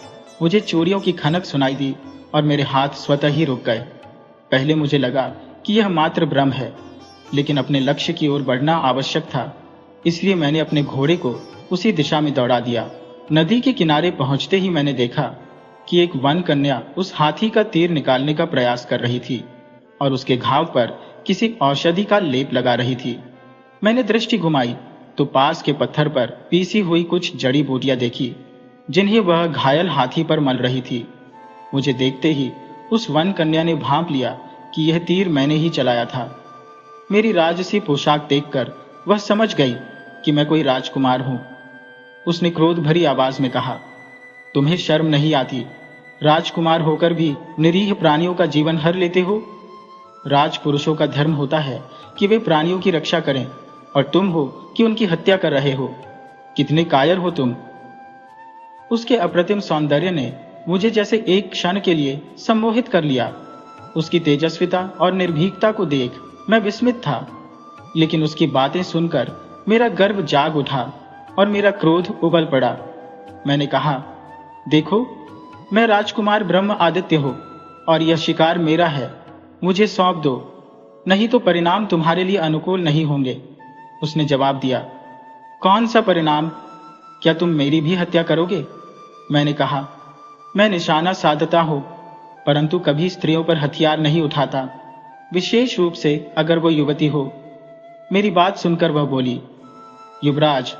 Speaker 1: मुझे चूड़ियों की खनक सुनाई दी और मेरे हाथ स्वतः ही रुक गए। पहले मुझे लगा कि यह मात्र भ्रम है, लेकिन अपने लक्ष्य की ओर बढ़ना आवश्यक था, इसलिए मैंने अपने घोड़े को उसी दिशा में दौड़ा दिया। नदी के किनारे पहुंचते ही मैंने देखा कि एक वन कन्या उस हाथी का तीर निकालने का प्रयास कर रही थी और उसके घाव पर किसी औषधि का लेप लगा रही थी। मैंने दृष्टि घुमाई तो पास के पत्थर पर पीसी हुई कुछ जड़ी बूटियां देखी, जिन्हें वह घायल हाथी पर मल रही थी। मुझे देखते ही उस वन कन्या ने भांप लिया कि यह तीर मैंने ही चलाया था। मेरी राजसी पोशाक देखकर वह समझ गई कि मैं कोई राजकुमार हूं। उसने क्रोध भरी आवाज में कहा, तुम्हें शर्म नहीं आती? राजकुमार होकर भी निरीह प्राणियों का जीवन हर लेते हो। राजपुरुषों का धर्म होता है कि वे प्राणियों की रक्षा करें, और तुम हो कि उनकी हत्या कर रहे हो। कितने कायर हो तुम। उसके अप्रतिम सौंदर्य ने मुझे जैसे एक क्षण के लिए सम्मोहित कर लिया। उसकी तेजस्विता और निर्भीकता को देख मैं विस्मित था, लेकिन उसकी बातें सुनकर मेरा गर्व जाग उठा और मेरा क्रोध उबल पड़ा। मैंने कहा, देखो, मैं राजकुमार ब्रह्म आदित्य हूं और यह शिकार मेरा है। मुझे सौंप दो, नहीं तो परिणाम तुम्हारे लिए अनुकूल नहीं होंगे। उसने जवाब दिया, कौन सा परिणाम? क्या तुम मेरी भी हत्या करोगे? मैंने कहा, मैं निशाना साधता हूं, परंतु कभी स्त्रियों पर हथियार नहीं उठाता, विशेष रूप से अगर वो युवती हो। मेरी बात सुनकर वह बोली, युवराज,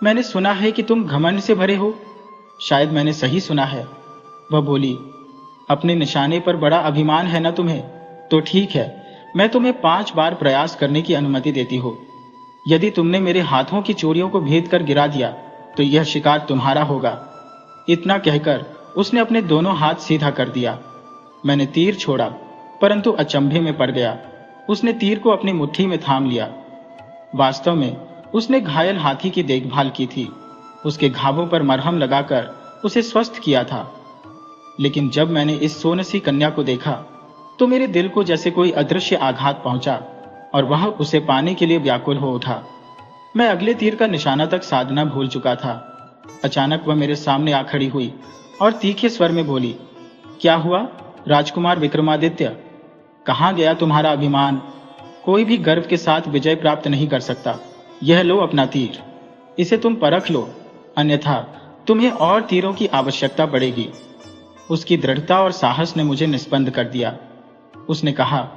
Speaker 1: मैंने सुना है कि तुम घमंड से भरे हो। शायद मैंने सही सुना है। वह बोली, अपने निशाने पर बड़ा अभिमान है ना तुम्हें? तो ठीक है, मैं तुम्हें 5 बार प्रयास करने की अनुमति देती हूँ। यदि तुमने मेरे हाथों की चूड़ियों को भेद कर गिरा दिया तो यह शिकार तुम्हारा होगा। इतना कहकर उसने अपने दोनों हाथ सीधा कर दिया। मैंने तीर छोड़ा, परंतु अचंभे में पड़ गया। उसने तीर को अपनी मुट्ठी में थाम लिया। वास्तव में उसने घायल हाथी की देखभाल की थी, उसके घावों पर मरहम लगाकर उसे स्वस्थ किया था। लेकिन जब मैंने इस सोनसी कन्या को देखा तो मेरे दिल को जैसे कोई अदृश्य आघात पहुंचा और वह उसे पाने के लिए व्याकुल हो उठा। मैं अगले तीर का निशाना तक साधना भूल चुका था। अचानक वह मेरे सामने आ खड़ी हुई और तीखे स्वर में बोली, क्या हुआ राजकुमार विक्रमादित्य? कहाँ गया तुम्हारा अभिमान? कोई भी गर्व के साथ विजय प्राप्त नहीं कर सकता। यह लो अपना तीर, इसे तुम परख लो, अन्यथा तुम्हें और तीरों की आवश्यकता पड़ेगी। उसकी दृढ़ता और साहस ने मुझे निस्पंद कर दिया। उसने कहा,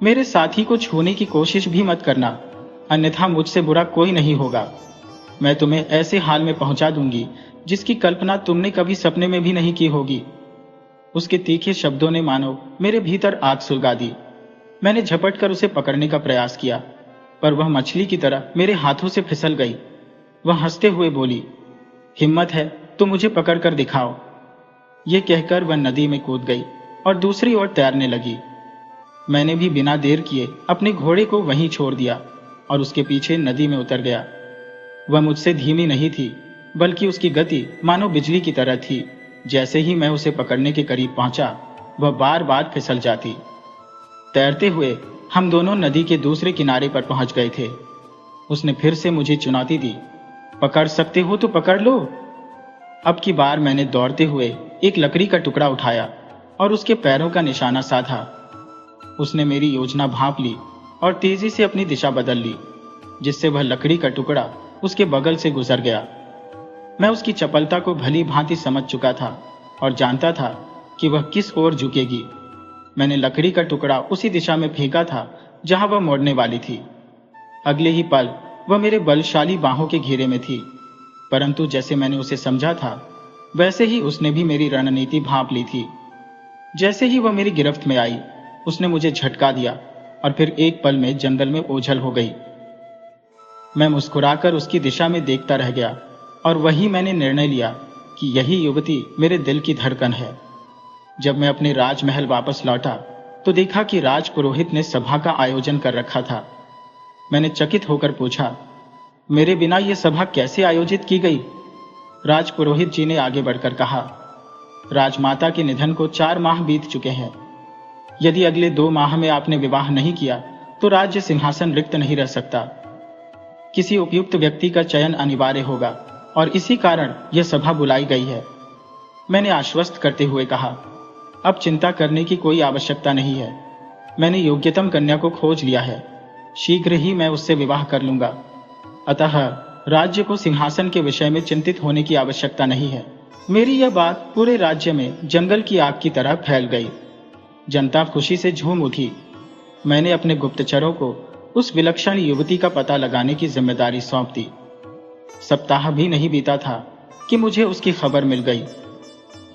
Speaker 1: मेरे साथी को छूने की कोशिश भी मत करना, अन्यथा मुझसे बुरा कोई नहीं होगा। मैं तुम्हें ऐसे हाल में पहुंचा दूंगी जिसकी कल्पना तुमने कभी सपने में भी नहीं की होगी। उसके तीखे शब्दों ने मानो मेरे भीतर आग सुलगा दी। मैंने झपट कर उसे पकड़ने का प्रयास किया, पर वह मछली की तरह मेरे हाथों से फिसल गई। वह हंसते हुए बोली, हिम्मत है तो मुझे पकड़ कर दिखाओ। ये कहकर वह नदी में कूद गई और दूसरी ओर तैरने लगी। मैंने भी बिना देर किए अपने घोड़े को वहीं छोड़ दिया और उसके पीछे नदी में उतर गया। वह मुझसे धीमी नहीं थी, बल्कि उसकी गति मानो बिजली की तरह थी। जैसे ही मैं उसे पकड़ने के करीब पहुंचा, वह बार बार फिसल जाती। तैरते हुए हम दोनों नदी के दूसरे किनारे पर पहुंच गए थे। उसने फिर से मुझे चुनौती दी, पकड़ सकते हो तो पकड़ लो। अब की बार मैंने दौड़ते हुए एक लकड़ी का टुकड़ा उठाया और उसके पैरों का निशाना साधा। उसने मेरी योजना भांप ली और तेजी से अपनी दिशा बदल ली, जिससे वह लकड़ी का टुकड़ा उसके बगल से गुजर गया। मैं उसकी चपलता को भली भांति समझ चुका था और जानता था कि वह किस ओर झुकेगी। मैंने लकड़ी का टुकड़ा उसी दिशा में फेंका था जहां वह मोड़ने वाली थी। अगले ही पल वह मेरे बलशाली बाहों के घेरे में थी, परंतु जैसे मैंने उसे समझा था वैसे ही उसने भी मेरी रणनीति भांप ली थी। जैसे ही वह मेरी गिरफ्त में आई, उसने मुझे झटका दिया और फिर एक पल में जंगल में ओझल हो गई। मैं मुस्कुराकर उसकी दिशा में देखता रह गया और वही मैंने निर्णय लिया कि यही युवती मेरे दिल की धड़कन है। जब मैं अपने राजमहल वापस लौटा तो देखा कि राजपुरोहित ने सभा का आयोजन कर रखा था। मैंने चकित होकर पूछा, मेरे बिना यह सभा कैसे आयोजित की गई? राजपुरोहित जी ने आगे बढ़कर कहा, राजमाता के निधन को 4 माह बीत चुके हैं। यदि अगले 2 माह में आपने विवाह नहीं किया तो राज्य सिंहासन रिक्त नहीं रह सकता। किसी उपयुक्त व्यक्ति का चयन अनिवार्य होगा और इसी कारण यह सभा बुलाई गई है। मैंने आश्वस्त करते हुए कहा, अब चिंता करने की कोई आवश्यकता नहीं है। मैंने योग्यतम कन्या को खोज लिया है, शीघ्र ही मैं उससे विवाह कर लूंगा। अतः राज्य को सिंहासन के विषय में चिंतित होने की आवश्यकता नहीं है। मेरी यह बात पूरे राज्य में जंगल की आग की तरह फैल गई। जनता खुशी से झूम उठी। मैंने अपने गुप्तचरों को उस विलक्षण युवती का पता लगाने की जिम्मेदारी सौंप दी। सप्ताह भी नहीं बीता था कि मुझे उसकी खबर मिल गई।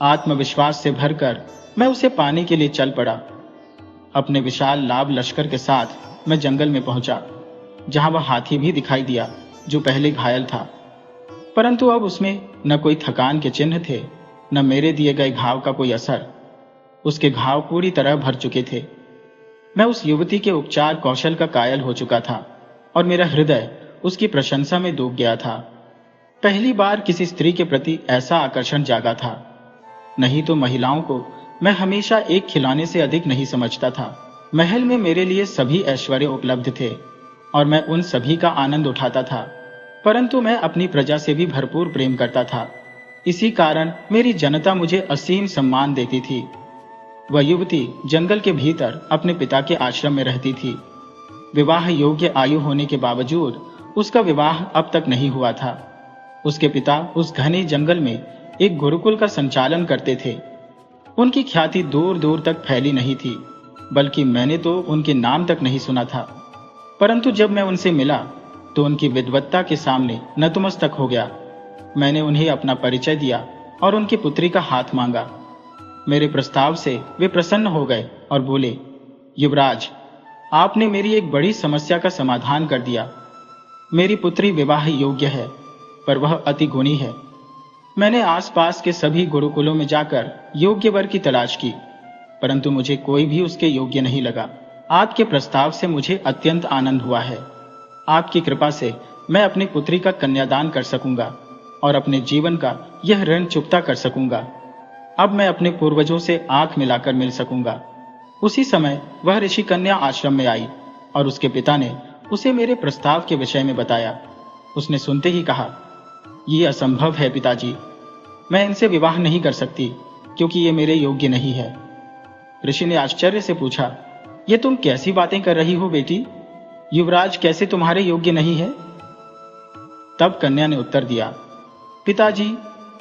Speaker 1: आत्मविश्वास से भरकर मैं उसे पाने के लिए चल पड़ा। अपने विशाल लाभ लश्कर के साथ मैं जंगल में पहुंचा, जहां वह हाथी भी दिखाई दिया जो पहले घायल था, परंतु अब उसमें न कोई थकान के चिन्ह थे, न मेरे दिए गए घाव का कोई असर। उसके घाव पूरी तरह भर चुके थे। मैं उस युवती के उपचार कौशल का कायल हो चुका था और मेरा हृदय उसकी प्रशंसा में डूब गया था। पहली बार किसी स्त्री के प्रति ऐसा आकर्षण जागा था। नहीं तो महिलाओं को मैं हमेशा एक खिलौने से अधिक नहीं समझता था। महल में मेरे लिए सभी ऐश्वर्य उपलब्ध थे और मैं उन सभी का आनंद उठाता था, परंतु मैं अपनी प्रजा से भी भरपूर प्रेम करता था। इसी कारण मेरी जनता मुझे असीम सम्मान देती थी। वह युवती जंगल के भीतर अपने पिता के आश्रम में रहती थी। विवाह योग्य आयु होने के बावजूद उसका विवाह अब तक नहीं हुआ था। उसके पिता उस घने जंगल में एक गुरुकुल का संचालन करते थे। उनकी ख्याति दूर दूर तक फैली नहीं थी, बल्कि मैंने तो उनके नाम तक नहीं सुना था। परंतु जब मैं उनसे मिला तो उनकी विद्वत्ता के सामने नतमस्तक हो गया। मैंने उन्हें अपना परिचय दिया और उनकी पुत्री का हाथ मांगा। मेरे प्रस्ताव से वे प्रसन्न हो गए और बोले, युवराज, आपने मेरी एक बड़ी समस्या का समाधान कर दिया। मेरी पुत्री विवाह योग्य है, पर वह अति गुणी है। मैंने आसपास के सभी गुरुकुलों में जाकर योग्य वर की तलाश की, परंतु मुझे कोई भी उसके योग्य नहीं लगा। आपके प्रस्ताव से मुझे अत्यंत आनंद हुआ है। आपकी कृपा से मैं अपनी पुत्री का कन्यादान कर सकूंगा और अपने जीवन का यह ऋण चुकता कर सकूंगा। अब मैं अपने पूर्वजों से आंख मिलाकर मिल सकूंगा। उसी समय वह ऋषि कन्या आश्रम में आई और उसके पिता ने उसे मेरे प्रस्ताव के विषय में बताया। उसने सुनते ही कहा, यह असंभव है पिताजी, मैं इनसे विवाह नहीं कर सकती क्योंकि ये मेरे योग्य नहीं है। ऋषि ने आश्चर्य से पूछा, ये तुम कैसी बातें कर रही हो बेटी? युवराज कैसे तुम्हारे योग्य नहीं है? तब कन्या ने उत्तर दिया, पिताजी,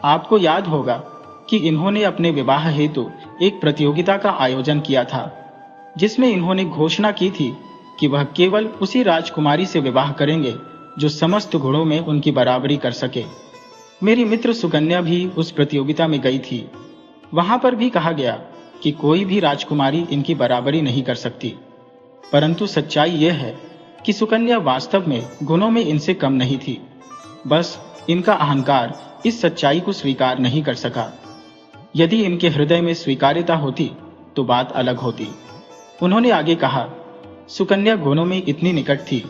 Speaker 1: आपको याद होगा कि इन्होंने अपने विवाह हेतु एक प्रतियोगिता का आयोजन किया था, जिसमें इन्होंने घोषणा की थी कि वह केवल उसी राजकुमारी से विवाह करेंगे जो समस्त गुणों में उनकी बराबरी कर सके। मेरी मित्र सुकन्या भी उस प्रतियोगिता में गई थी। वहां पर भी कहा गया कि कोई भी राजकुमारी इनकी बराबरी नहीं कर सकती, परंतु सच्चाई यह है कि सुकन्या वास्तव में गुणों में इनसे कम नहीं थी। बस इनका अहंकार इस सच्चाई को स्वीकार नहीं कर सका। यदि इनके हृदय में स्वीकार्यता होती तो बात अलग होती। उन्होंने आगे कहा, सुकन्या गुणों में इतनी निकट थी,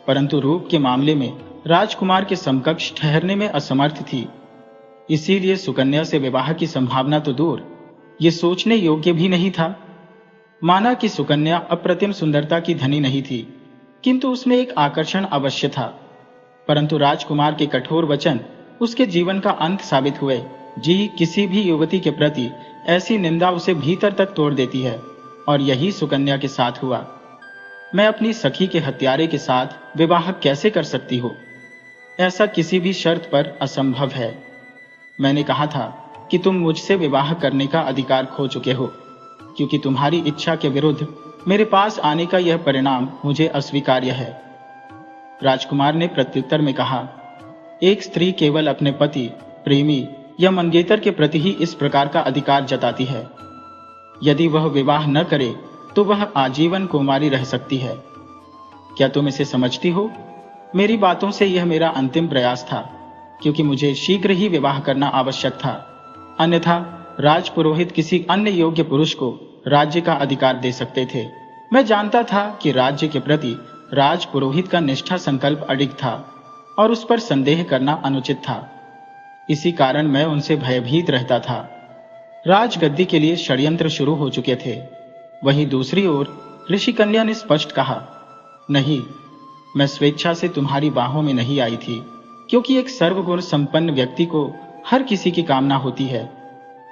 Speaker 1: परंतु रूप के मामले में राजकुमार के समकक्ष ठहरने में असमर्थ थी। इसीलिए सुकन्या से विवाह की संभावना तो दूर, ये सोचने योग्य भी नहीं था। माना कि सुकन्या अप्रतिम सुंदरता की धनी नहीं थी, किंतु उसमें एक आकर्षण अवश्य था। परंतु राजकुमार के कठोर वचन उसके जीवन का अंत साबित हुए। जी, किसी भी युवती के प्रति ऐसी निंदा उसे भीतर तक तोड़ देती है, और यही सुकन्या के साथ हुआ। मैं अपनी सखी के हत्यारे के साथ विवाह कैसे कर सकती हूँ? ऐसा किसी भी शर्त पर असंभव है। मैंने कहा था कि तुम मुझसे विवाह करने का अधिकार खो चुके हो, क्योंकि तुम्हारी इच्छा के विरुद्ध मेरे पास आने का यह परिणाम मुझे अस्वीकार्य है। राजकुमार ने प्रत्युत्तर में कहा, एक स्त्री केवल अपने पति, प्रेमी या मंगेतर के प्रति ही इस प्रकार का अधिकार जताती है। यदि वह विवाह न करे तो वह आजीवन कुमारी रह सकती है। क्या तुम इसे समझती हो? मेरी बातों से यह मेरा अंतिम प्रयास था, क्योंकि मुझे शीघ्र ही विवाह करना आवश्यक था, अन्यथा राजपुरोहित किसी अन्य योग्य पुरुष को राज्य का अधिकार दे सकते थे। मैं जानता था कि राज्य के प्रति राजपुरोहित का निष्ठा संकल्प अडिग था और उस पर संदेह करना अनुचित था। इसी कारण मैं उनसे भयभीत रहता था। राजगद्दी के लिए षड्यंत्र शुरू हो चुके थे। वहीं दूसरी ओर ऋषि कन्या ने स्पष्ट कहा, नहीं, मैं स्वेच्छा से तुम्हारी बाहों में नहीं आई थी, क्योंकि एक सर्वगुण संपन्न व्यक्ति को हर किसी की कामना होती है।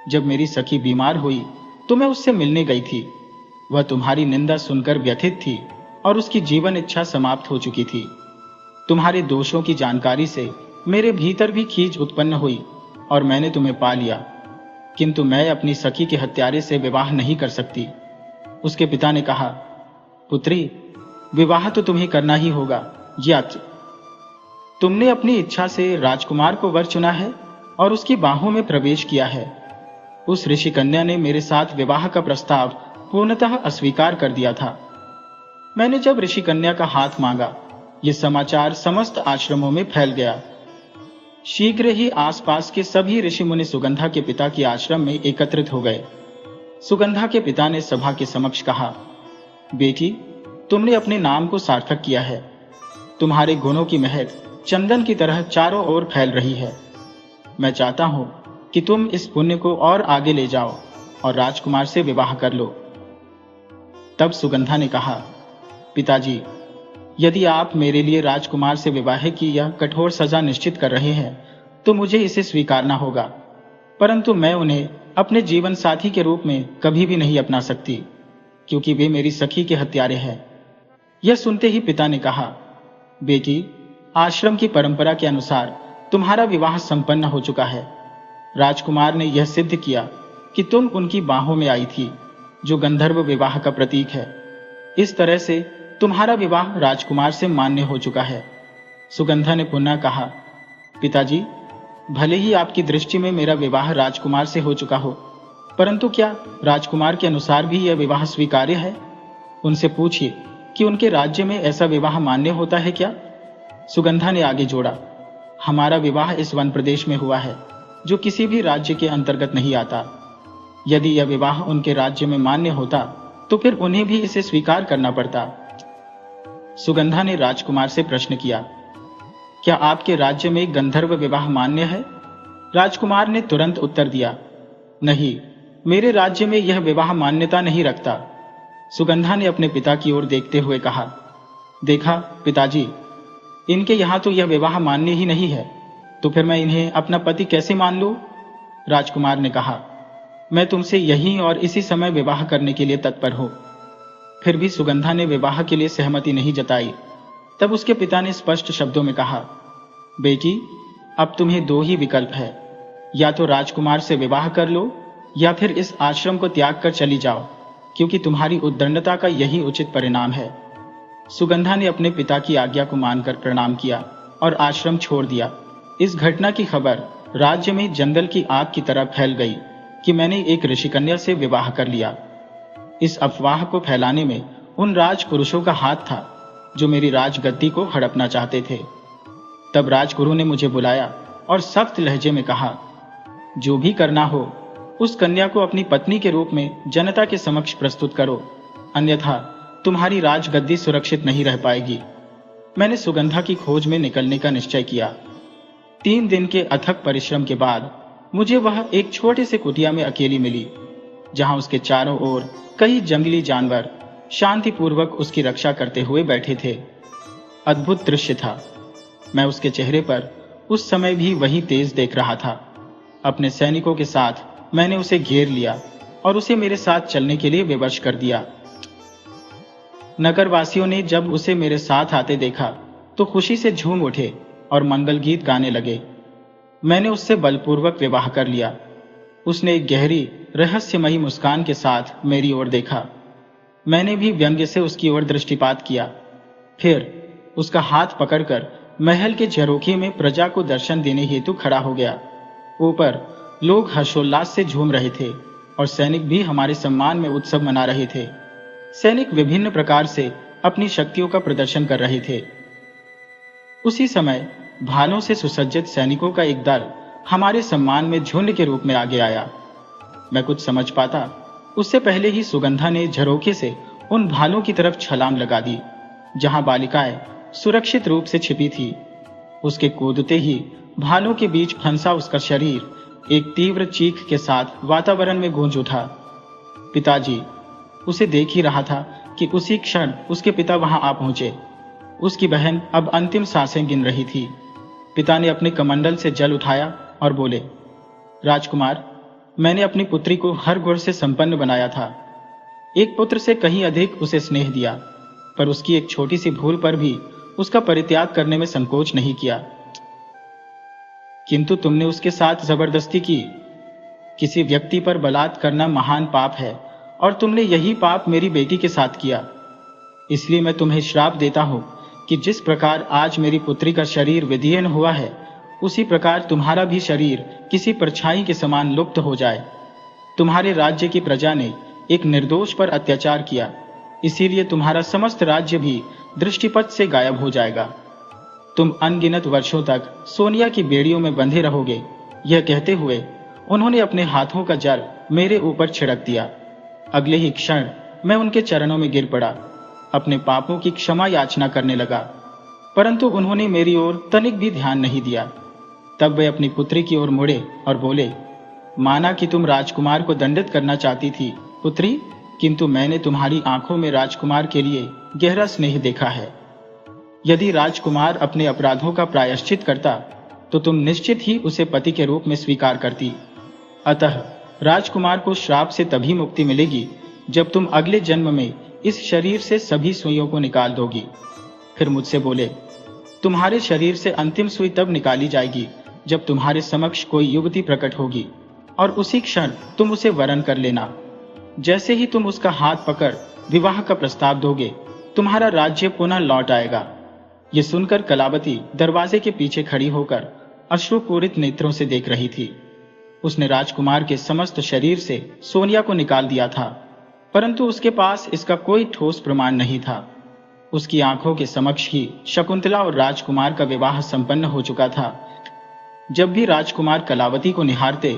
Speaker 1: जब मेरी सखी बीमार हुई तो मैं उससे मिलने गई थी। वह तुम्हारी निंदा सुनकर व्यथित थी और उसकी जीवन इच्छा समाप्त हो चुकी थी। तुम्हारे दोषों की जानकारी से मेरे भीतर भी खींच उत्पन्न हुई और मैंने तुम्हें पा लिया, किंतु मैं अपनी सखी के हत्यारे से विवाह नहीं कर सकती। उसके पिता ने कहा, पुत्री, विवाह तो तुम्हें करना ही होगा। यत् तुमने अपनी इच्छा से राजकुमार को वर चुना है और उसकी बाहों में प्रवेश किया है। उस ऋषि कन्या ने मेरे साथ विवाह का प्रस्ताव पूर्णतः अस्वीकार कर दिया था। मैंने जब ऋषि कन्या का हाथ मांगा, यह समाचार समस्त आश्रमों में फैल गया। शीघ्र ही आसपास के सभी ऋषि मुनि सुगंधा के पिता के आश्रम में एकत्रित हो गए। सुगंधा के पिता ने सभा के समक्ष कहा, बेटी, तुमने अपने नाम को सार्थक किया है। तुम्हारे गुणों की महक चंदन की तरह चारों ओर फैल रही है। मैं चाहता हूं कि तुम इस पुण्य को और आगे ले जाओ और राजकुमार से विवाह कर लो। तब सुगंधा ने कहा, पिताजी, यदि आप मेरे लिए राजकुमार से विवाह की यह कठोर सजा निश्चित कर रहे हैं तो मुझे इसे स्वीकारना होगा, परंतु मैं उन्हें अपने जीवन साथी के रूप में कभी भी नहीं अपना सकती, क्योंकि वे मेरी सखी के हत्यारे हैं। यह सुनते ही पिता ने कहा, बेटी, आश्रम की परंपरा के अनुसार तुम्हारा विवाह संपन्न हो चुका है। राजकुमार ने यह सिद्ध किया कि तुम उनकी बाहों में आई थी, जो गंधर्व विवाह का प्रतीक है। इस तरह से तुम्हारा विवाह राजकुमार से मान्य हो चुका है। सुगंधा ने पुनः कहा, पिताजी, भले ही आपकी दृष्टि में मेरा विवाह राजकुमार से हो चुका हो, परंतु क्या राजकुमार के अनुसार भी यह विवाह स्वीकार्य है? उनसे पूछिए कि उनके राज्य में ऐसा विवाह मान्य होता है क्या? सुगंधा ने आगे जोड़ा, हमारा विवाह इस वन प्रदेश में हुआ है, जो किसी भी राज्य के अंतर्गत नहीं आता। यदि यह विवाह उनके राज्य में मान्य होता तो फिर उन्हें भी इसे स्वीकार करना पड़ता। सुगंधा ने राजकुमार से प्रश्न किया, क्या आपके राज्य में गंधर्व विवाह मान्य है? राजकुमार ने तुरंत उत्तर दिया, नहीं, मेरे राज्य में यह विवाह मान्यता नहीं रखता। सुगंधा ने अपने पिता की ओर देखते हुए कहा, देखा पिताजी, इनके यहां तो यह विवाह मान्य ही नहीं है, तो फिर मैं इन्हें अपना पति कैसे मान लूं? राजकुमार ने कहा, मैं तुमसे यहीं और इसी समय विवाह करने के लिए तत्पर हूं। फिर भी सुगंधा ने विवाह के लिए सहमति नहीं जताई। तब उसके पिता ने स्पष्ट शब्दों में कहा, बेटी, अब तुम्हें दो ही विकल्प है, या तो राजकुमार से विवाह कर लो या फिर इस आश्रम को त्याग कर चली जाओ, क्योंकि तुम्हारी उद्दंडता का यही उचित परिणाम है। सुगंधा ने अपने पिता की आज्ञा को मानकर प्रणाम किया और आश्रम छोड़ दिया। इस घटना की खबर राज्य में जंगल की आग की तरह फैल गई कि मैंने एक ऋषिकन्या से विवाह कर लिया। इस अफवाह को फैलाने में उन राजपुरुषों का हाथ था जो मेरी राजगद्दी को हड़पना चाहते थे। तब राजगुरु ने मुझे बुलाया और सख्त लहजे में कहा, जो भी करना हो उस कन्या को अपनी पत्नी के रूप में जनता के समक्ष प्रस्तुत करो, अन्यथा तुम्हारी राजगद्दी सुरक्षित नहीं रह पाएगी। मैंने सुगंधा की खोज में निकलने का निश्चय किया। 3 दिन के अथक परिश्रम के बाद मुझे वह एक छोटे से कुटिया में अकेली मिली, जहां उसके चारों ओर कई जंगली जानवर शांतिपूर्वक उसकी रक्षा करते हुए बैठे थे। अद्भुत दृश्य था। मैं उसके चेहरे पर उस समय भी वही तेज देख रहा था। अपने सैनिकों के साथ मैंने उसे घेर लिया और उसे मेरे साथ चलने के लिए विवश कर दिया। नगरवासियों ने जब उसे मेरे साथ आते देखा तो खुशी से झूम उठे और मंगल गीत गाने लगे। मैंने उससे बलपूर्वक विवाह कर लिया। उसने एक गहरी रहस्यमयी मुस्कान के साथ मेरी ओर देखा। मैंने भी व्यंग्य से उसकी ओर दृष्टिपात किया। फिर उसका हाथ पकड़कर महल के झरोखे में प्रजा को दर्शन देने हेतु खड़ा हो गया। ऊपर लोग हर्षोल्लास से झूम रहे थे और सैनिक भी हमारे सम्मान में उत्सव मना रहे थे। सैनिक विभिन्न प्रकार से अपनी शक्तियों का प्रदर्शन कर रहे थे। उसी समय भालों से सुसज्जित सैनिकों का एक दल हमारे सम्मान में झुंड के रूप में आगे आया। मैं कुछ समझ पाता उससे पहले ही सुगंधा ने झरोखे से उन भालों की तरफ छलांग लगा दी जहां बालिकाएं सुरक्षित रूप से छिपी थी। उसके कूदते ही भालों के बीच फंसा उसका शरीर एक तीव्र चीख के साथ वातावरण में गूंज उठा। पिताजी उसे देख ही रहा था कि उसी क्षण उसके पिता वहां आ पहुंचे। उसकी बहन अब अंतिम सांसें गिन रही थी। पिता ने अपने कमंडल से जल उठाया और बोले, राजकुमार, मैंने अपनी पुत्री को हर गुण से संपन्न बनाया था। एक पुत्र से कहीं अधिक उसे स्नेह दिया, पर उसकी एक छोटी सी भूल पर भी उसका परित्याग करने में संकोच नहीं किया। किंतु तुमने उसके साथ जबरदस्ती की। किसी व्यक्ति पर बलात्कार करना महान पाप है और तुमने यही पाप मेरी बेटी के साथ किया। इसलिए मैं तुम्हें श्राप देता हूं कि जिस प्रकार आज मेरी पुत्री का शरीर विदीर्ण हुआ है, उसी प्रकार तुम्हारा भी शरीर किसी परछाई के समान लुप्त हो जाए। तुम्हारे राज्य की प्रजा ने एक निर्दोष पर अत्याचार किया, इसीलिए तुम्हारा समस्त राज्य भी दृष्टिपथ से गायब हो जाएगा। तुम अनगिनत वर्षों तक सोनिया की बेड़ियों में बंधे रहोगे। यह कहते हुए उन्होंने अपने हाथों का जल मेरे ऊपर छिड़क दिया। अगले ही क्षण मैं उनके चरणों में गिर पड़ा, अपने पापों की क्षमा याचना करने लगा, परंतु उन्होंने मेरी ओर तनिक भी ध्यान नहीं दिया। तब वे अपनी पुत्री की ओर मुड़े और बोले, माना कि तुम राजकुमार को दंडित करना चाहती थी पुत्री, किंतु मैंने तुम्हारी आंखों में राजकुमार के लिए गहरा स्नेह देखा है। यदि राजकुमार अपने अपराधों का प्रायश्चित करता तो तुम निश्चित ही उसे पति के रूप में स्वीकार करती। अतः राजकुमार को श्राप से तभी मुक्ति मिलेगी जब तुम अगले जन्म में इस शरीर से सभी सुइयों को निकाल दोगी। फिर मुझसे बोले, तुम्हारे शरीर से अंतिम सुई तब निकाली जाएगी जब तुम्हारे समक्ष कोई युवती प्रकट होगी और उसी क्षण तुम उसे वरण कर लेना। जैसे ही तुम उसका हाथ पकड़ विवाह का प्रस्ताव दोगे, तुम्हारा राज्य पुनः लौट आएगा। ये सुनकर कलावती दरवाजे के पीछे खड़ी होकर अश्रुपूरित नेत्रों से देख रही थी। उसने राजकुमार के समस्त शरीर से सोनिया को निकाल दिया था, परंतु उसके पास इसका कोई ठोस प्रमाण नहीं था। उसकी आंखों के समक्ष ही शकुंतला और राजकुमार का विवाह संपन्न हो चुका था। जब भी राजकुमार कलावती को निहारते,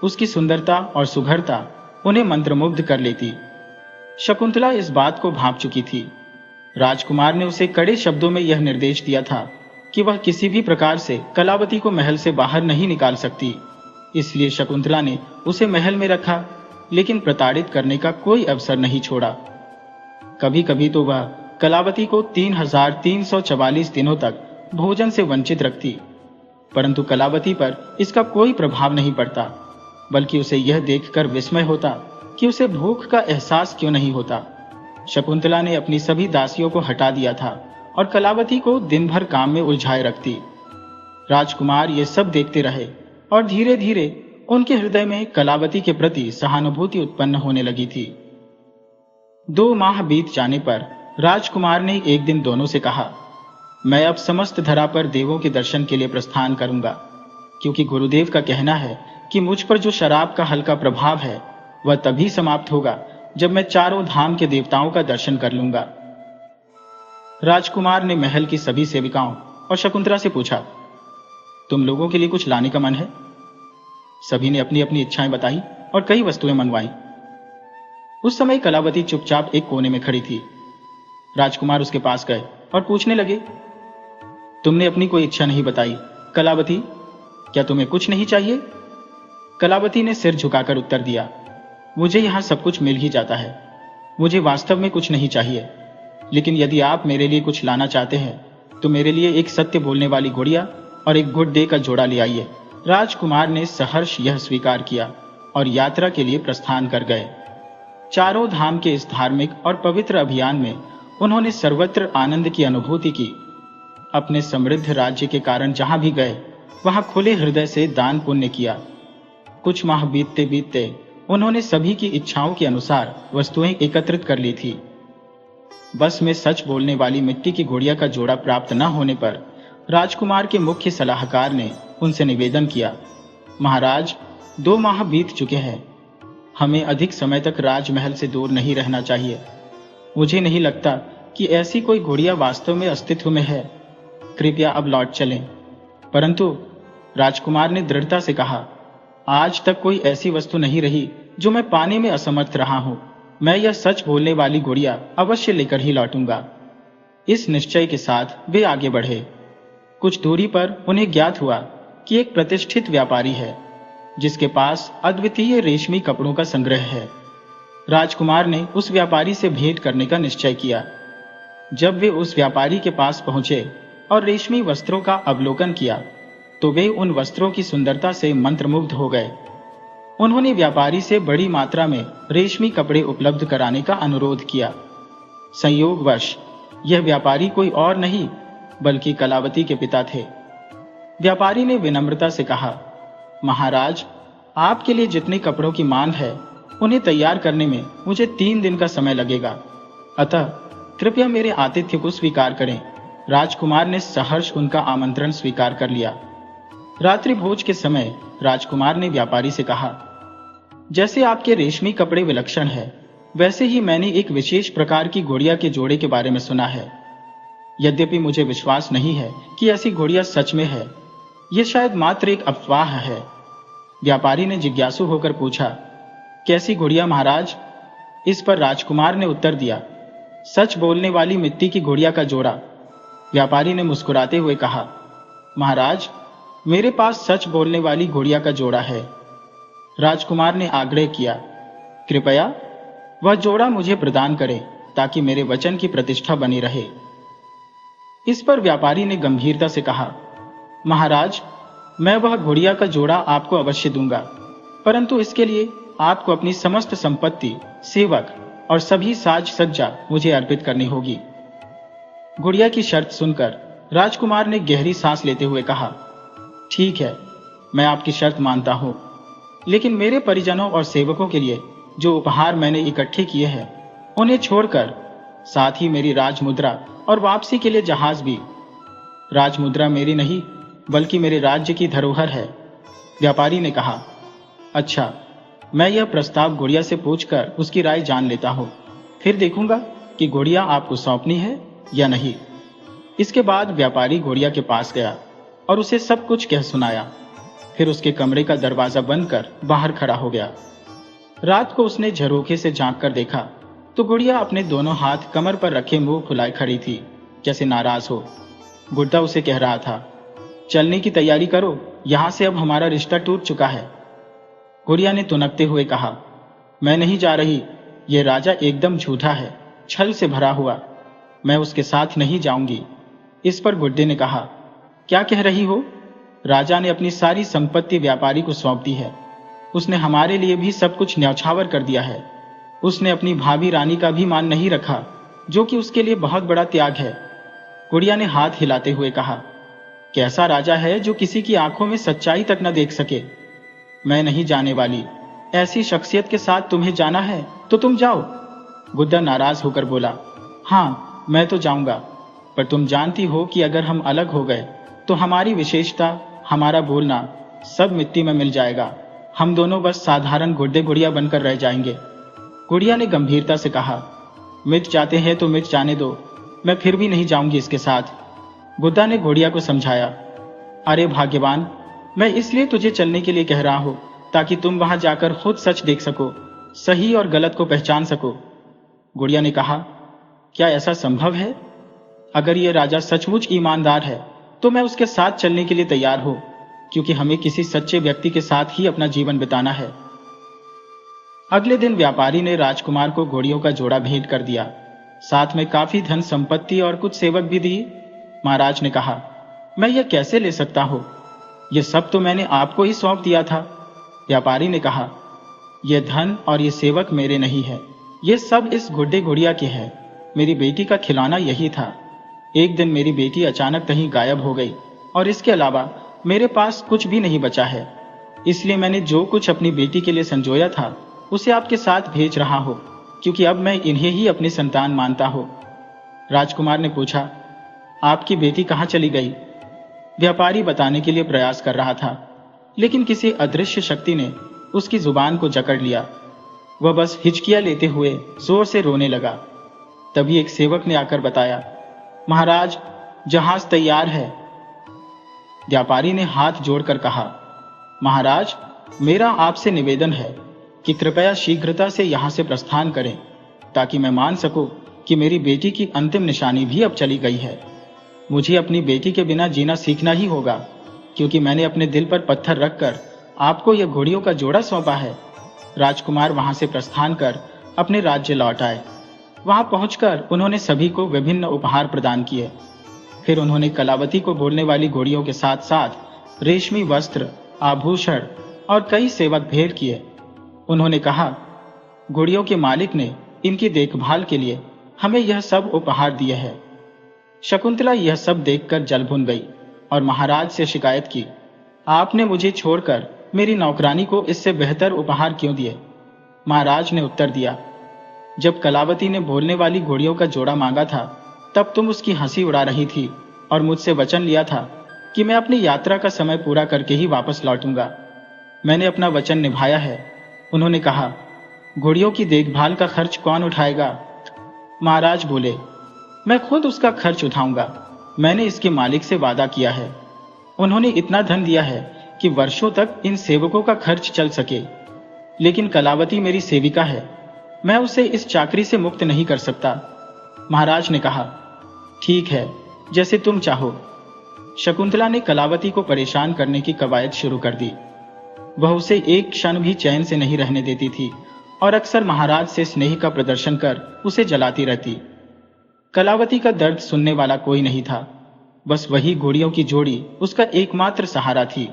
Speaker 1: उसकी सुंदरता और सुघरता उन्हें मंत्रमुग्ध कर लेती। शकुंतला इस बात को भांप चुकी थी। राजकुमार ने उसे कड़े शब्दों में यह निर्देश दिया था कि वह किसी भी प्रकार से कलावती को महल से बाहर नहीं निकाल सकती। इसलिए शकुंतला ने उसे महल में रखा, लेकिन प्रताड़ित करने का कोई अवसर नहीं छोड़ा। कभी कभी तो वह कलावती को 3344 दिनों तक भोजन से वंचित रखती, परंतु कलावती पर इसका कोई प्रभाव नहीं पड़ता, बल्कि उसे यह देखकर विस्मय होता कि उसे भूख का एहसास क्यों नहीं होता। शकुंतला ने अपनी सभी दासियों को हटा दिया था और कलावती को दिन भर काम में उलझाए रखती। राजकुमार ये सब देखते रहे और धीरे धीरे उनके हृदय में कलावती के प्रति सहानुभूति उत्पन्न होने लगी थी। 2 माह बीत जाने पर राजकुमार ने एक दिन दोनों से कहा, मैं अब समस्त धरा पर देवों के दर्शन के लिए प्रस्थान करूंगा, क्योंकि गुरुदेव का कहना है कि मुझ पर जो शराब का हल्का प्रभाव है वह तभी समाप्त होगा जब मैं चारों धाम के देवताओं का दर्शन कर लूंगा। राजकुमार ने महल की सभी सेविकाओं और शकुंतला से पूछा, तुम लोगों के लिए कुछ लाने का मन है? सभी ने अपनी अपनी इच्छाएं बताई और कई वस्तुएं मंगवाई। उस समय कलावती चुपचाप एक कोने में खड़ी थी। राजकुमार उसके पास गए और पूछने लगे, तुमने अपनी कोई इच्छा नहीं बताई कलावती, क्या तुम्हें कुछ नहीं चाहिए? कलावती ने सिर झुकाकर उत्तर दिया, मुझे यहां सब कुछ मिल ही जाता है। मुझे वास्तव में कुछ नहीं चाहिए, लेकिन यदि आप मेरे लिए कुछ लाना चाहते हैं तो मेरे लिए एक सत्य बोलने वाली गुड़िया और एक गुड्डे का जोड़ा ले आइए। राजकुमार ने सहर्ष यह स्वीकार किया और यात्रा के लिए प्रस्थान कर गए। चारों धाम के इस धार्मिक और पवित्र अभियान में उन्होंने सर्वत्र आनंद की अनुभूति की। अपने समृद्ध राज्य के कारण जहां भी गए वहां खुले हृदय से दान पुण्य किया। कुछ माह बीतते बीतते उन्होंने सभी की इच्छाओं के अनुसार वस्तुएं एकत्रित कर ली थी। बस में सच बोलने वाली मिट्टी की गुड़िया का जोड़ा प्राप्त न होने पर राजकुमार के मुख्य सलाहकार ने उनसे निवेदन किया, महाराज, 2 माह बीत चुके हैं। हमें अधिक समय तक राजमहल से दूर नहीं रहना चाहिए। मुझे नहीं लगता कि ऐसी कोई गुड़िया वास्तव में अस्तित्व में है। कृपया अब लौट चलें। परंतु राजकुमार ने दृढ़ता से कहा, आज तक कोई ऐसी वस्तु नहीं रही जो मैं पाने में असमर्थ रहा हूं। मैं यह सच बोलने वाली गुड़िया अवश्य लेकर ही लौटूंगा। इस निश्चय के साथ वे आगे बढ़े। कुछ दूरी पर उन्हें ज्ञात हुआ कि एक प्रतिष्ठित व्यापारी है जिसके पास अद्वितीय रेशमी कपड़ों का संग्रह है। राजकुमार ने उस व्यापारी से भेंट करने का निश्चय किया। जब वे उस व्यापारी के पास पहुंचे और रेशमी वस्त्रों का अवलोकन किया तो वे उन वस्त्रों की सुंदरता से मंत्रमुग्ध हो गए। उन्होंने व्यापारी से बड़ी मात्रा में रेशमी कपड़े उपलब्ध कराने का अनुरोध किया। संयोगवश यह व्यापारी कोई और नहीं बल्कि कलावती के पिता थे। व्यापारी ने विनम्रता से कहा, महाराज, आपके लिए जितने कपड़ों की मांग है उन्हें तैयार करने में मुझे 3 दिन का समय लगेगा, अतः कृपया मेरे आतिथ्य को स्वीकार करें। राजकुमार ने सहर्ष उनका आमंत्रण स्वीकार कर लिया। रात्रि भोज के समय राजकुमार ने व्यापारी से कहा, जैसे आपके रेशमी कपड़े विलक्षण है, वैसे ही मैंने एक विशेष प्रकार की गुड़िया के जोड़े के बारे में सुना है। यद्यपि मुझे विश्वास नहीं है कि ऐसी गुड़िया सच में है, यह शायद मात्र एक अफवाह है। व्यापारी ने जिज्ञासु होकर पूछा, कैसी गुड़िया महाराज? इस पर राजकुमार ने उत्तर दिया, सच बोलने वाली मिट्टी की गुड़िया का जोड़ा। व्यापारी ने मुस्कुराते हुए कहा, महाराज, मेरे पास सच बोलने वाली गुड़िया का जोड़ा है। राजकुमार ने आग्रह किया, कृपया वह जोड़ा मुझे प्रदान करें ताकि मेरे वचन की प्रतिष्ठा बनी रहे। इस पर व्यापारी ने गंभीरता से कहा, महाराज, मैं वह गुड़िया का जोड़ा आपको अवश्य दूंगा, परंतु इसके लिए आपको अपनी समस्त संपत्ति, सेवक और सभी साज सज्जा मुझे अर्पित करनी होगी। गुड़िया की शर्त सुनकर राजकुमार ने गहरी सांस लेते हुए कहा, ठीक है, मैं आपकी शर्त मानता हूं, लेकिन मेरे परिजनों और सेवकों के लिए जो उपहार मैंने इकट्ठे किए हैं उन्हें छोड़कर साथ ही मेरी राजमुद्रा और वापसी के लिए जहाज भी। राजमुद्रा मेरी नहीं बल्कि मेरे राज्य की धरोहर है। व्यापारी ने कहा, अच्छा, मैं यह प्रस्ताव गुड़िया से पूछकर उसकी राय जान लेता हूं, फिर देखूंगा कि गुड़िया आपको सौंपनी है या नहीं। इसके बाद व्यापारी गुड़िया के पास गया और उसे सब कुछ कह सुनाया। फिर उसके कमरे का दरवाजा बंद कर बाहर खड़ा हो गया। रात को उसने झरोखे से झांक कर देखा तो गुड़िया अपने दोनों हाथ कमर पर रखे मुंह फुलाए खड़ी थी, जैसे नाराज हो। गुड्डा उसे कह रहा था, चलने की तैयारी करो, यहां से अब हमारा रिश्ता टूट चुका है। गुड़िया ने तुनकते हुए कहा, मैं नहीं जा रही, यह राजा एकदम झूठा है, छल से भरा हुआ, मैं उसके साथ नहीं जाऊंगी। इस पर गुड्डे ने कहा, क्या कह रही हो? राजा ने अपनी सारी संपत्ति व्यापारी को सौंप दी है। उसने हमारे लिए भी सब कुछ न्यौछावर कर दिया है। उसने अपनी भाभी रानी का भी मान नहीं रखा, जो कि उसके लिए बहुत बड़ा त्याग है। गुड़िया ने हाथ हिलाते हुए कहा, कैसा राजा है जो किसी की आंखों में सच्चाई तक न देख सके? मैं नहीं जाने वाली। ऐसी शख्सियत के साथ तुम्हें जाना है तो तुम जाओ। गुड्डा नाराज होकर बोला, हाँ, मैं तो जाऊंगा, पर तुम जानती हो कि अगर हम अलग हो गए तो हमारी विशेषता, हमारा बोलना सब मिट्टी में मिल जाएगा। हम दोनों बस साधारण गुड्डे गुड़िया बनकर रह जाएंगे। गुड़िया ने गंभीरता से कहा, मिट जाते हैं तो मिट जाने दो, मैं फिर भी नहीं जाऊंगी इसके साथ। गुड्डा ने गुड़िया को समझाया, अरे भाग्यवान, मैं इसलिए तुझे चलने के लिए कह रहा हूं ताकि तुम वहां जाकर खुद सच देख सको, सही और गलत को पहचान सको। गुड़िया ने कहा, क्या ऐसा संभव है? अगर यह राजा सचमुच ईमानदार है तो मैं उसके साथ चलने के लिए तैयार हूं, क्योंकि हमें किसी सच्चे व्यक्ति के साथ ही अपना जीवन बिताना है। अगले दिन व्यापारी ने राजकुमार को घोड़ियों का जोड़ा भेंट कर दिया, साथ में काफी धन संपत्ति और कुछ सेवक भी दिए। महाराज ने कहा, मैं यह कैसे ले सकता हूं? यह सब तो मैंने आपको ही सौंप दिया था। व्यापारी ने कहा, यह धन और ये सेवक मेरे नहीं है, ये सब इस गुड्डे गुड़िया के हैं। मेरी बेटी का खिलौना यही था। एक दिन मेरी बेटी अचानक कहीं गायब हो गई और इसके अलावा मेरे पास कुछ भी नहीं बचा है, इसलिए मैंने जो कुछ अपनी बेटी के लिए संजोया था उसे आपके साथ भेज रहा हूं, क्योंकि अब मैं इन्हें ही अपनी संतान मानता हूं। राजकुमार ने पूछा, आपकी बेटी कहाँ चली गई? व्यापारी बताने के लिए प्रयास कर रहा था, लेकिन किसी अदृश्य शक्ति ने उसकी जुबान को जकड़ लिया। वह बस हिचकियां लेते हुए जोर से रोने लगा। तभी एक सेवक ने आकर बताया, महाराज, जहाज तैयार है। व्यापारी ने हाथ जोड़कर कहा, महाराज, मेरा आपसे निवेदन है कि कृपया शीघ्रता से यहां से प्रस्थान करें, ताकि मैं मान सकूं कि मेरी बेटी की अंतिम निशानी भी अब चली गई है। मुझे अपनी बेटी के बिना जीना सीखना ही होगा, क्योंकि मैंने अपने दिल पर पत्थर रखकर आपको यह घोड़ियों का जोड़ा सौंपा है। राजकुमार वहां से प्रस्थान कर अपने राज्य लौट आए। वहां पहुंचकर उन्होंने सभी को विभिन्न उपहार प्रदान किए। फिर उन्होंने कलावती को बोलने वाली घोड़ियों के साथ साथ रेशमी वस्त्र, आभूषण और कई सेवक भेंट किए। उन्होंने कहा, घोड़ियों के मालिक ने इनकी देखभाल के लिए हमें यह सब उपहार दिए हैं। शकुंतला यह सब देखकर जल भुन गई और महाराज से शिकायत की, आपने मुझे छोड़कर मेरी नौकरानी को इससे बेहतर उपहार क्यों दिए? महाराज ने उत्तर दिया, जब कलावती ने बोलने वाली घोड़ियों का जोड़ा मांगा था, तब तुम उसकी हंसी उड़ा रही थी और मुझसे वचन लिया था कि मैं अपनी यात्रा का समय पूरा करके ही वापस लौटूंगा। मैंने अपना वचन निभाया है। उन्होंने कहा, घोड़ियों की देखभाल का खर्च कौन उठाएगा? महाराज बोले, मैं खुद उसका खर्च उठाऊंगा। मैंने इसके मालिक से वादा किया है। उन्होंने इतना धन दिया है कि वर्षों तक इन सेवकों का खर्च चल सके। लेकिन कलावती मेरी सेविका है, मैं उसे इस चाकरी से मुक्त नहीं कर सकता। महाराज ने कहा, ठीक है, जैसे तुम चाहो। शकुंतला ने कलावती को परेशान करने की कवायद शुरू कर दी। वह उसे एक क्षण भी चैन से नहीं रहने देती थी और अक्सर महाराज से स्नेह का प्रदर्शन कर उसे जलाती रहती। कलावती का दर्द सुनने वाला कोई नहीं था। बस वही घोड़ियों की जोड़ी उसका एकमात्र सहारा थी।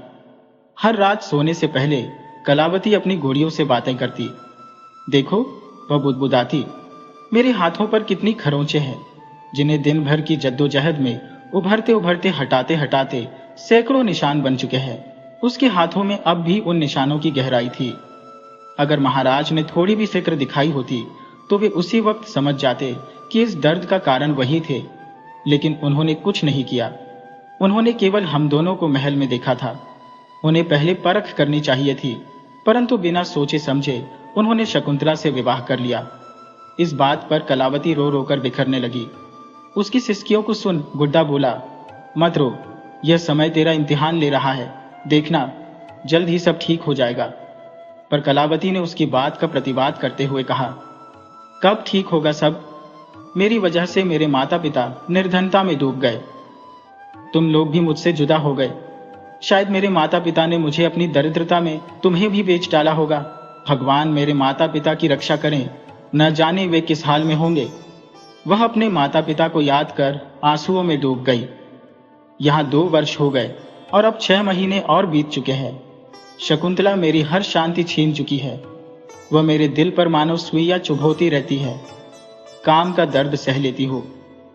Speaker 1: हर रात सोने से पहले कलावती अपनी घोड़ियों से बातें करती। देखो, वह बुदबुदाती, मेरे हाथों पर कितनी खरोंचे हैं, जिन्हें दिन भर की जद्दोजहद में उभरते उभरते हटाते हटाते सैकड़ों निशान बन चुके हैं। उसके हाथों में अब भी उन निशानों की गहराई थी। अगर महाराज ने थोड़ी भी फिक्र दिखाई होती तो वे उसी वक्त समझ जाते कि इस दर्द का कारण वही थे। लेकिन उन्होंने कुछ नहीं किया। उन्होंने केवल हम दोनों को महल में देखा था। उन्हें पहले परख करनी चाहिए थी, परंतु बिना सोचे समझे उन्होंने शकुंतला से विवाह कर लिया। इस बात पर कलावती रो रोकर बिखरने लगी। उसकी सिसकियों को सुन गुड्डा बोला, मत रो, यह समय तेरा इम्तिहान ले रहा है, देखना जल्द ही सब ठीक हो जाएगा। पर कलावती ने उसकी बात का प्रतिवाद करते हुए कहा, कब ठीक होगा सब? मेरी वजह से मेरे माता पिता निर्धनता में डूब गए। तुम लोग भी मुझसे जुदा हो गए। शायद मेरे माता पिता ने मुझे अपनी दरिद्रता में तुम्हें भी बेच डाला होगा। भगवान मेरे माता पिता की रक्षा करें, न जाने वे किस हाल में होंगे। वह अपने माता पिता को याद कर आंसुओं में डूब गई। यहाँ 2 वर्ष हो गए और अब 6 महीने और बीत चुके हैं। शकुंतला मेरी हर शांति छीन चुकी है। वह मेरे दिल पर मानो सुइयां चुभोती रहती है। काम का दर्द सह लेती हो,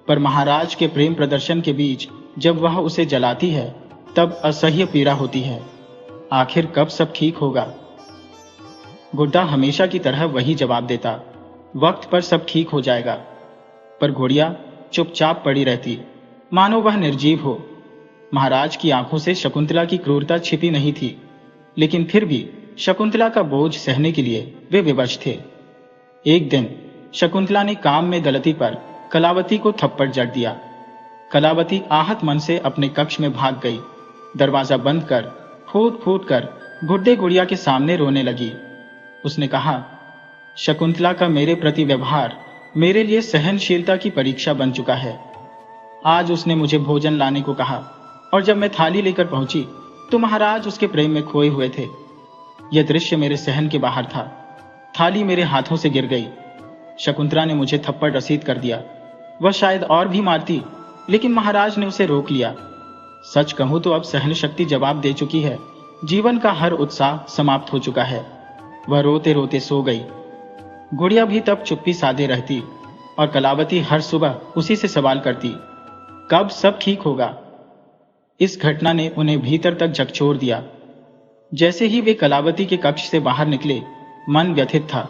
Speaker 1: पर महाराज के प्रेम प्रदर्शन के बीच जब वह उसे जलाती है तब असह्य पीड़ा होती है। आखिर कब सब ठीक होगा? गुड्डा हमेशा की तरह वही जवाब देता, वक्त पर सब ठीक हो जाएगा। पर घोड़िया चुपचाप पड़ी रहती, मानो वह निर्जीव हो। महाराज की आंखों से शकुंतला की क्रूरता छिपी नहीं थी, लेकिन फिर भी शकुंतला का बोझ सहने के लिए वे विवश थे। एक दिन शकुंतला ने काम में गलती पर कलावती को थप्पड़ जड़ दिया। कलावती आहत मन से अपने कक्ष में भाग गई। दरवाजा बंद कर फूट फूट कर गुड्डे गुड़िया के सामने रोने लगी। उसने कहा, शकुंतला का मेरे प्रति व्यवहार मेरे लिए सहनशीलता की परीक्षा बन चुका है। आज उसने मुझे भोजन लाने को कहा और जब मैं थाली लेकर पहुंची तो महाराज उसके प्रेम में खोए हुए थे। यह दृश्य मेरे सहन के बाहर था। थाली मेरे हाथों से गिर गई। शकुंतला ने मुझे थप्पड़ रसीद कर दिया। वह शायद और भी मारती, लेकिन महाराज ने उसे रोक लिया। सच कहूं तो अब सहन शक्ति जवाब दे चुकी है। जीवन का हर उत्साह समाप्त हो चुका है। वह रोते रोते सो गई। गुड़िया भी तब चुप्पी साधे रहती और कलावती हर सुबह उसी से सवाल करती, कब सब ठीक होगा? इस घटना ने उन्हें भीतर तक झकझोर दिया। जैसे ही वे कलावती के कक्ष से बाहर निकले, मन व्यथित था।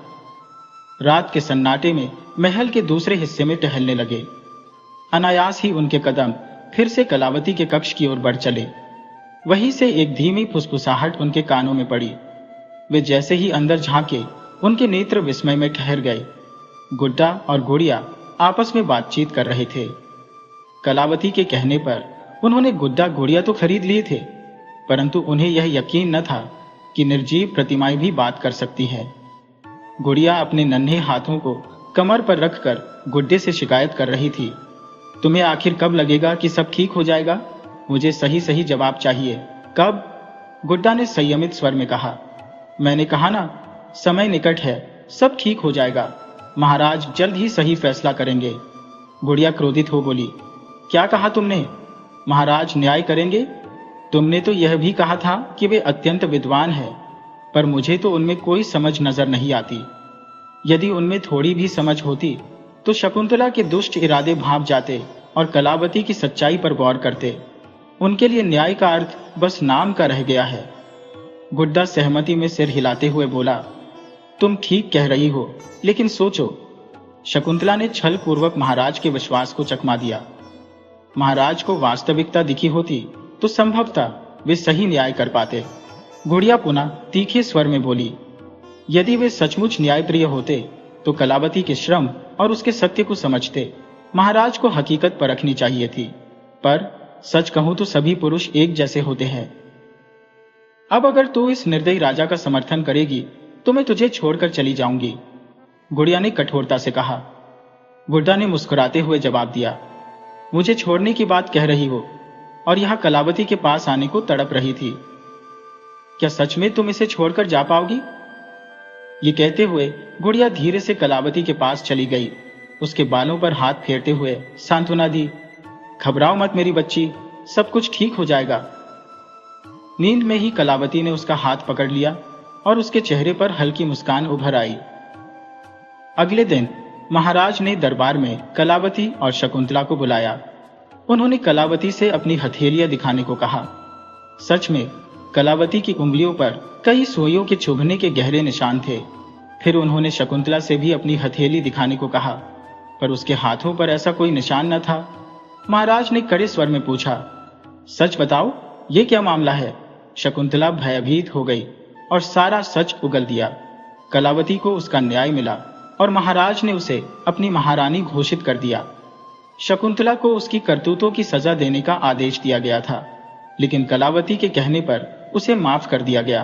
Speaker 1: रात के सन्नाटे में महल के दूसरे हिस्से में टहलने लगे। अनायास ही उनके कदम फिर से कलावती के कक्ष की ओर बढ़ चले। वहीं से एक धीमी फुसफुसाहट उनके कानों में पड़ी। वे जैसे ही अंदर झांके, उनके नेत्र विस्मय में ठहर गए। गुड्डा और गुड़िया आपस में बातचीत कर रहे थे। कलावती के कहने पर उन्होंने गुड्डा गुड़िया तो खरीद लिए थे, परंतु उन्हें यह यकीन न था कि निर्जीव प्रतिमाएं भी बात कर सकती है। गुड़िया अपने नन्हे हाथों को कमर पर रखकर गुड्डे से शिकायत कर रही थी, तुम्हें आखिर कब लगेगा कि सब ठीक हो जाएगा? मुझे सही सही जवाब चाहिए। कब? गुड्डा ने संयमित स्वर में कहा। मैंने कहा ना, समय निकट है, सब ठीक हो जाएगा। महाराज जल्द ही सही फैसला करेंगे। गुड़िया क्रोधित हो बोली, क्या कहा तुमने? महाराज न्याय करेंगे? तुमने तो यह भी कहा था कि वे अत्यंत विद्वान हैं, पर मुझे तो उनमें कोई समझ नजर नहीं आती। यदि उनमें थोड़ी भी समझ होती तो शकुंतला के दुष्ट इरादे भांप जाते और कलावती की सच्चाई पर गौर करते। उनके लिए न्याय का अर्थ बस नाम का रह गया है। गुड्डा सहमति में सिर हिलाते हुए बोला, तुम ठीक कह रही हो, लेकिन सोचो। शकुंतला ने छल पूर्वक महाराज के विश्वास को चकमा दिया। महाराज को वास्तविकता दिखी होती तो संभवतः वे सही न्याय कर पाते। गुड़िया पुनः तीखे स्वर में बोली, यदि वे सचमुच न्यायप्रिय होते तो कलावती के श्रम और उसके सत्य को समझते। महाराज को हकीकत परखनी चाहिए थी, पर सच कहूं तो सभी पुरुष एक जैसे होते हैं। अब अगर तू इस निर्दयी राजा का समर्थन करेगी तो मैं तुझे छोड़कर चली जाऊंगी, गुड़िया ने कठोरता से कहा। गुड्डा ने मुस्कुराते हुए जवाब दिया, मुझे छोड़ने की बात कह रही हो और यहां कलावती के पास आने को तड़प रही थी। क्या सच में तुम इसे छोड़कर जा पाओगी? ये कहते हुए गुड़िया धीरे से कलावती के पास चली गई। उसके बालों पर हाथ फेरते हुए सांत्वना दी, घबराओ मत मेरी बच्ची, सब कुछ ठीक हो जाएगा। नींद में ही कलावती ने उसका हाथ पकड़ लिया और उसके चेहरे पर हल्की मुस्कान उभर आई। अगले दिन महाराज ने दरबार में कलावती और शकुंतला को बुलाया। उन्होंने कलावती से अपनी हथेलियां दिखाने को कहा। सच में कलावती की उंगलियों पर कई सुइयों के चुभने के गहरे निशान थे। फिर उन्होंने शकुंतला से भी अपनी हथेली दिखाने को कहा, पर उसके हाथों पर ऐसा कोई निशान न था। महाराज ने कड़े स्वर में पूछा, सच बताओ, ये क्या मामला है? शकुंतला भयभीत हो गई और सारा सच उगल दिया। कलावती को उसका न्याय मिला और महाराज ने उसे अपनी महारानी घोषित कर दिया। शकुंतला को उसकी करतूतों की सजा देने का आदेश दिया गया था, लेकिन कलावती के कहने पर उसे माफ कर दिया गया।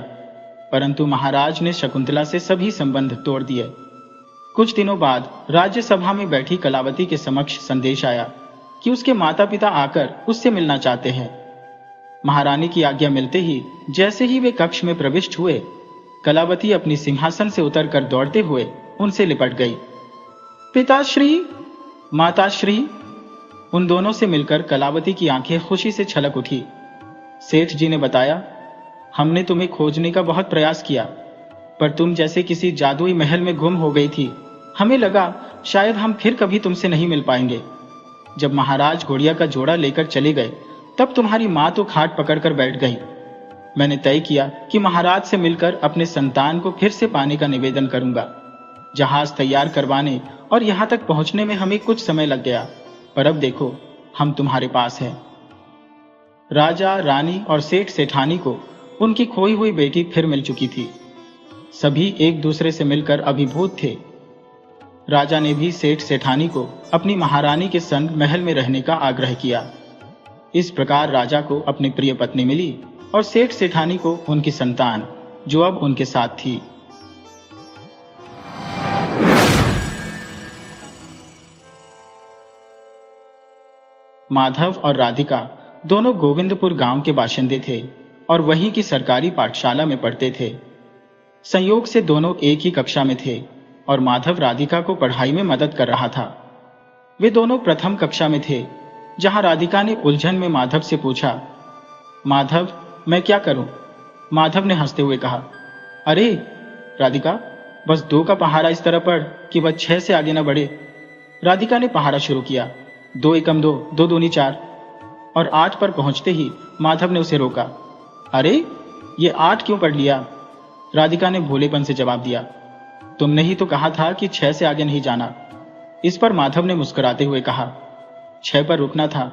Speaker 1: परंतु महाराज ने शकुंतला से सभी संबंध तोड़ दिए। कुछ दिनों बाद राज्यसभा में बैठी कलावती के समक्ष संदेश आया कि उसके माता पिता आकर उससे मिलना चाहते हैं। महारानी की आज्ञा मिलते ही जैसे ही वे कक्ष में प्रविष्ट हुए, कलावती अपनी सिंहासन से उतरकर दौड़ते हुए उनसे लिपट गई। पिताश्री, माताश्री। उन दोनों से मिलकर कलावती की आंखें खुशी से छलक उठी। सेठ जी ने बताया, हमने तुम्हें खोजने का बहुत प्रयास किया, पर तुम जैसे किसी जादुई महल में गुम हो गई थी। हमें लगा शायद हम फिर कभी तुमसे नहीं मिल पाएंगे। जब महाराज गुड़िया का जोड़ा लेकर चले गए, तब तुम्हारी माँ तो खाट पकड़कर बैठ गई। मैंने तय किया कि महाराज से मिलकर अपने संतान को फिर से पाने का निवेदन करूंगा। जहाज तैयार करवाने और यहां तक पहुंचने में हमें कुछ समय लग गया, पर अब देखो, हम तुम्हारे पास हैं। राजा, रानी और सेठ सेठानी को उनकी खोई हुई बेटी फिर मिल चुकी थी। सभी एक दूसरे से मिलकर अभिभूत थे। राजा ने भी सेठ सेठानी को अपनी महारानी के संग महल में रहने का आग्रह किया। इस प्रकार राजा को अपनी प्रिय पत्नी मिली और सेठ सेठानी को उनकी संतान, जो अब उनके साथ थी। माधव और राधिका दोनों गोविंदपुर गांव के बाशिंदे थे और वहीं की सरकारी पाठशाला में पढ़ते थे। संयोग से दोनों एक ही कक्षा में थे और माधव राधिका को पढ़ाई में मदद कर रहा था। वे दोनों प्रथम कक्षा में थे, जहां राधिका ने उलझन में माधव से पूछा, माधव, मैं क्या करूं? माधव ने हंसते हुए कहा, अरे राधिका, बस 2 का पहाड़ा इस तरह पढ़ कि वह 6 से आगे न बढ़े। राधिका ने पहाड़ा शुरू किया। 2 एकम 2, 2 दूनी 4। और 8 पर पहुंचते ही माधव ने उसे रोका। अरे, ये 8 क्यों पढ़ लिया? राधिका ने भोलेपन से जवाब दिया। तुमने ही तो कहा था कि 6 से आगे नहीं जाना। इस पर माधव ने मुस्कुराते हुए कहा, 6 पर रुकना था,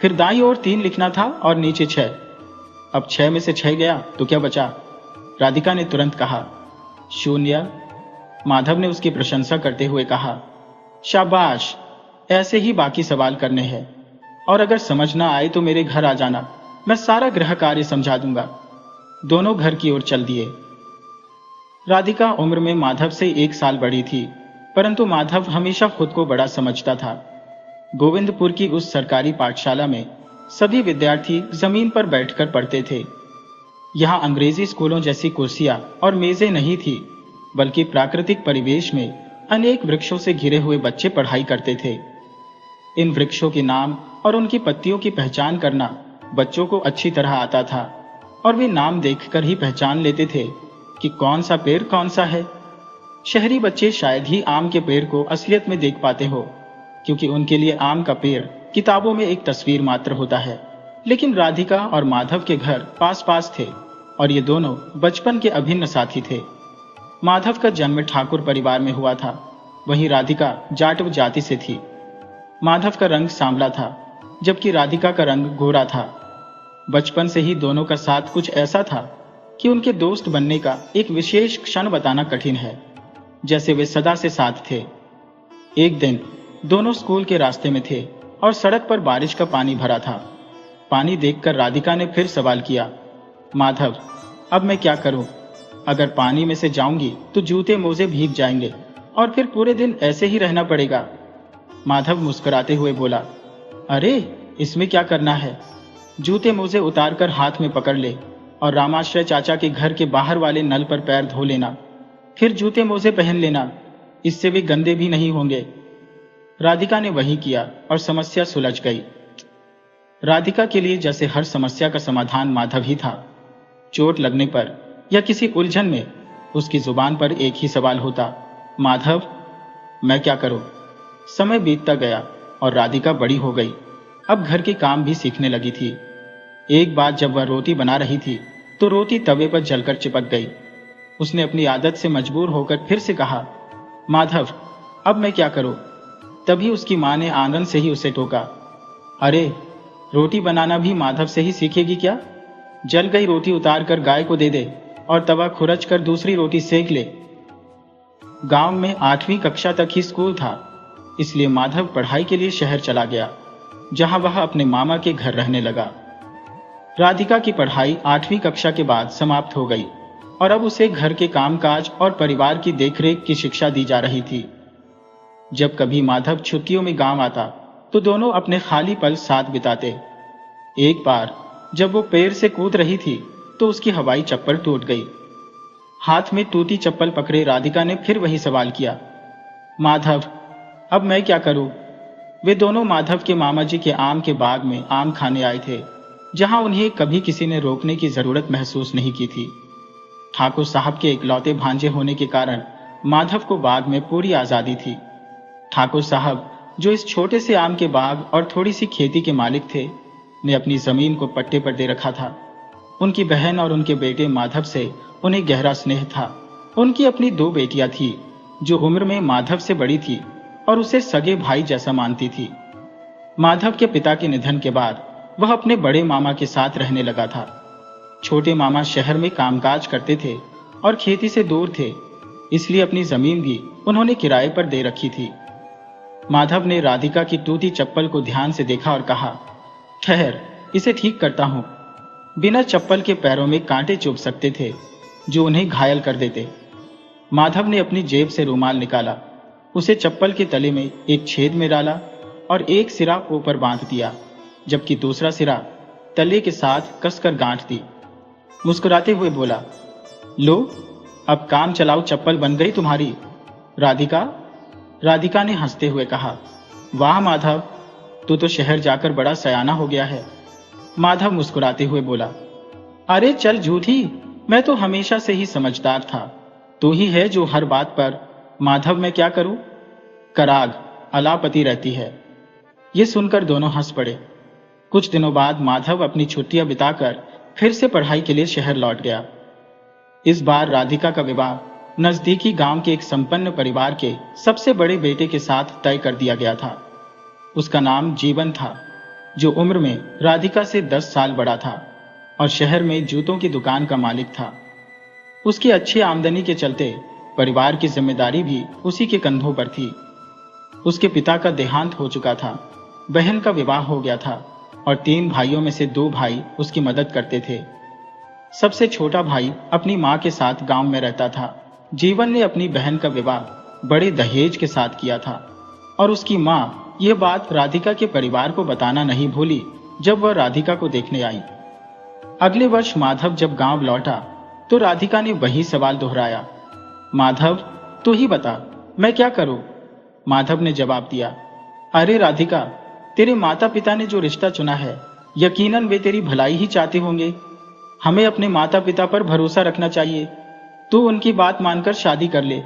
Speaker 1: फिर दाईं ओर 3 लिखना था और नीचे 6। अब 6 में से 6 गया तो क्या बचा? राधिका ने तुरंत कहा। 0। माधव ने उसकी प्रशंसा करते हुए कहा, शाबाश, ऐसे ही बाकी सवाल करने हैं, और अगर समझ ना आए तो मेरे घर आ जाना, मैं सारा गृह कार्य समझा दूंगा। दोनों घर की ओर चल दिए। राधिका उम्र में माधव से 1 साल बड़ी थी, परंतु माधव हमेशा खुद को बड़ा समझता था। गोविंदपुर की उस सरकारी पाठशाला में सभी विद्यार्थी जमीन पर बैठकर पढ़ते थे। यहाँ अंग्रेजी स्कूलों जैसी कुर्सियां और मेजें नहीं थी, बल्कि प्राकृतिक परिवेश में अनेक वृक्षों से घिरे हुए बच्चे पढ़ाई करते थे। इन वृक्षों के नाम और उनकी पत्तियों की पहचान करना बच्चों को अच्छी तरह आता था, और वे नाम देखकर ही पहचान लेते थे कि कौन सा पेड़ कौन सा है। शहरी बच्चे शायद ही आम के पेड़ को असलियत में देख पाते हो, क्योंकि उनके लिए आम का पेड़ किताबों में एक तस्वीर मात्र होता है। लेकिन राधिका और माधव के घर पास पास थे, और ये दोनों बचपन के अभिन्न साथी थे। माधव का जन्म ठाकुर परिवार में हुआ था, वहीं राधिका जाटव जाति से थी। माधव का रंग सांवला था, जबकि राधिका का रंग गोरा था। बचपन से ही दोनों का साथ कुछ ऐसा था कि उनके दोस्त बनने का एक विशेष क्षण बताना कठिन है, जैसे वे सदा से साथ थे। एक दिन दोनों स्कूल के रास्ते में थे और सड़क पर बारिश का पानी भरा था। पानी देखकर राधिका ने फिर सवाल किया, माधव, अब मैं क्या करूं? अगर पानी में से जाऊंगी तो जूते मोजे भीग जाएंगे और फिर पूरे दिन ऐसे ही रहना पड़ेगा। माधव मुस्कुराते हुए बोला, अरे, इसमें क्या करना है? जूते मोजे उतारकर हाथ में पकड़ ले और रामाश्रय चाचा के घर के बाहर वाले नल पर पैर धो लेना, फिर जूते मोजे पहन लेना, इससे वे गंदे भी नहीं होंगे। राधिका ने वही किया और समस्या सुलझ गई। राधिका के लिए जैसे हर समस्या का समाधान माधव ही था। चोट लगने पर या किसी उलझन में उसकी जुबान पर एक ही सवाल होता, माधव, मैं क्या करूं? समय बीतता गया और राधिका बड़ी हो गई। अब घर के काम भी सीखने लगी थी। एक बार जब वह रोटी बना रही थी तो रोटी तवे पर जलकर चिपक गई। उसने अपनी आदत से मजबूर होकर फिर से कहा, माधव, अब मैं क्या करूं? तभी उसकी मां ने आंगन से ही उसे टोका, अरे, रोटी बनाना भी माधव से ही सीखेगी क्या? जल गई रोटी उतार कर गाय को दे दे और तवा खुरच कर दूसरी रोटी सेक ले। गांव में 8वीं कक्षा तक ही स्कूल था, इसलिए माधव पढ़ाई के लिए शहर चला गया, जहां वह अपने मामा के घर रहने लगा। राधिका की पढ़ाई 8वीं कक्षा के बाद समाप्त हो गई और अब उसे घर के कामकाज और परिवार की देखरेख की शिक्षा दी जा रही थी। जब कभी माधव छुट्टियों में गांव आता तो दोनों अपने खाली पल साथ बिताते। एक बार जब वो पेड़ से कूद रही थी तो उसकी हवाई चप्पल टूट गई। हाथ में टूटी चप्पल पकड़े राधिका ने फिर वही सवाल किया, माधव, अब मैं क्या करूं? वे दोनों माधव के मामा जी के आम के बाग में आम खाने आए थे, जहां उन्हें कभी किसी ने रोकने की जरूरत महसूस नहीं की थी। ठाकुर साहब के इकलौते भांजे होने के कारण माधव को बाग में पूरी आजादी थी। ठाकुर साहब, जो इस छोटे से आम के बाग और थोड़ी सी खेती के मालिक थे, ने अपनी जमीन को पट्टे पर दे रखा था। उनकी बहन और उनके बेटे माधव से उन्हें गहरा स्नेह था। उनकी अपनी 2 बेटियां थी, जो उम्र में माधव से बड़ी थी और उसे सगे भाई जैसा मानती थी। माधव के पिता के निधन के बाद वह अपने बड़े मामा के साथ रहने लगा था। छोटे मामा शहर में कामकाज करते थे और खेती से दूर थे, इसलिए अपनी जमीन भी उन्होंने किराए पर दे रखी थी। माधव ने राधिका की टूटी चप्पल को ध्यान से देखा और कहा, ठहर, इसे ठीक करता हूं। बिना चप्पल के पैरों में कांटे चुभ सकते थे, जो उन्हें घायल कर देते। माधव ने अपनी जेब से रुमाल निकाला, उसे चप्पल के तले में एक छेद में डाला और एक सिरा ऊपर बांध दिया, जबकि दूसरा सिरा तले के साथ कसकर गांठ दी। मुस्कुराते हुए बोला, लो, अब काम चलाओ चप्पल बन गई तुम्हारी। राधिका ने हंसते हुए कहा, वाह माधव, तू तो शहर जाकर बड़ा सयाना हो गया है। माधव मुस्कुराते हुए बोला, अरे चल झूठी, मैं तो हमेशा से ही समझदार था। तू ही है जो हर बात पर माधव मैं क्या करूं, कराग अलापति रहती है। ये सुनकर दोनों हंस पड़े। कुछ दिनों बाद माधव अपनी छुट्टियां बिताकर फिर से पढ़ाई के लिए शहर लौट गया। इस बार राधिका का विवाह नजदीकी गांव के एक संपन्न परिवार के सबसे बड़े बेटे के साथ तय कर दिया गया था। उसका नाम जीवन था, जो उम्र में राधिका से 10 साल बड़ा था और शहर में जूतों की दुकान का मालिक था। उसकी अच्छी आमदनी के चलते परिवार की जिम्मेदारी भी उसी के कंधों पर थी। उसके पिता का देहांत हो चुका था, बहन का विवाह हो गया था और 3 भाइयों में से 2 भाई उसकी मदद करते थे। सबसे छोटा भाई अपनी मां के साथ गांव में रहता था। जीवन ने अपनी बहन का विवाह बड़े दहेज के साथ किया था और उसकी मां यह बात राधिका के परिवार को बताना नहीं भूली जब वह राधिका को देखने आई। अगले वर्ष माधव जब गांव लौटा तो राधिका ने वही सवाल दोहराया, माधव तू ही बता, मैं क्या करूं? माधव ने जवाब दिया, अरे राधिका, तेरे माता पिता ने जो रिश्ता चुना है यकीनन वे तेरी भलाई ही चाहते होंगे। हमें अपने माता पिता पर भरोसा रखना चाहिए। तू उनकी बात मानकर शादी कर ले।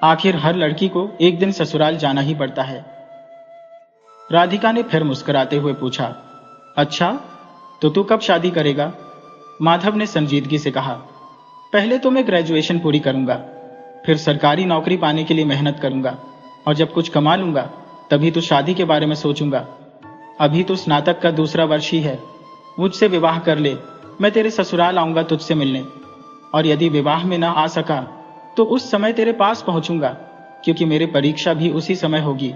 Speaker 1: आखिर हर लड़की को एक दिन ससुराल जाना ही पड़ता है। राधिका ने फिर मुस्कुराते हुए पूछा, अच्छा तो तू कब शादी करेगा? माधव ने संजीदगी से कहा, पहले तो मैं ग्रेजुएशन पूरी करूंगा, फिर सरकारी नौकरी पाने के लिए मेहनत करूंगा और जब कुछ कमा लूंगा तभी तो शादी के बारे में सोचूंगा। अभी तो स्नातक का दूसरा वर्ष ही है। मुझसे विवाह कर ले, मैं तेरे ससुराल आऊंगा तुझसे मिलने, और यदि विवाह में ना आ सका तो उस समय तेरे पास पहुंचूंगा, क्योंकि मेरी परीक्षा भी उसी समय होगी।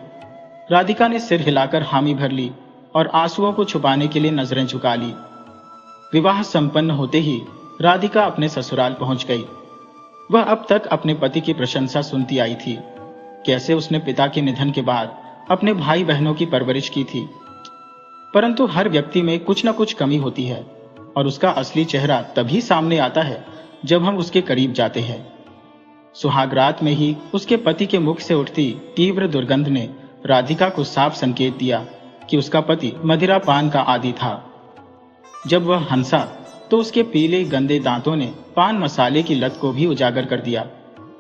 Speaker 1: राधिका ने सिर हिलाकर हामी भर ली और आंसुओं को छुपाने के लिए नजरें झुका ली। विवाह संपन्न होते ही राधिका अपने ससुराल पहुंच गई। वह अब तक अपने पति की प्रशंसा सुनती आई थी, कैसे उसने पिता के निधन के बाद अपने भाई बहनों की परवरिश की थी। परंतु हर व्यक्ति में कुछ न कुछ कमी होती है और उसका असली चेहरा तभी सामने आता है जब हम उसके करीब जाते हैं। सुहागरात में ही उसके पति के मुख से उठती तीव्र दुर्गंध ने राधिका को साफ संकेत दिया कि उसका पति मदिरा पान का आदी था। जब वह हंसा तो उसके पीले गंदे दांतों ने पान मसाले की लत को भी उजागर कर दिया।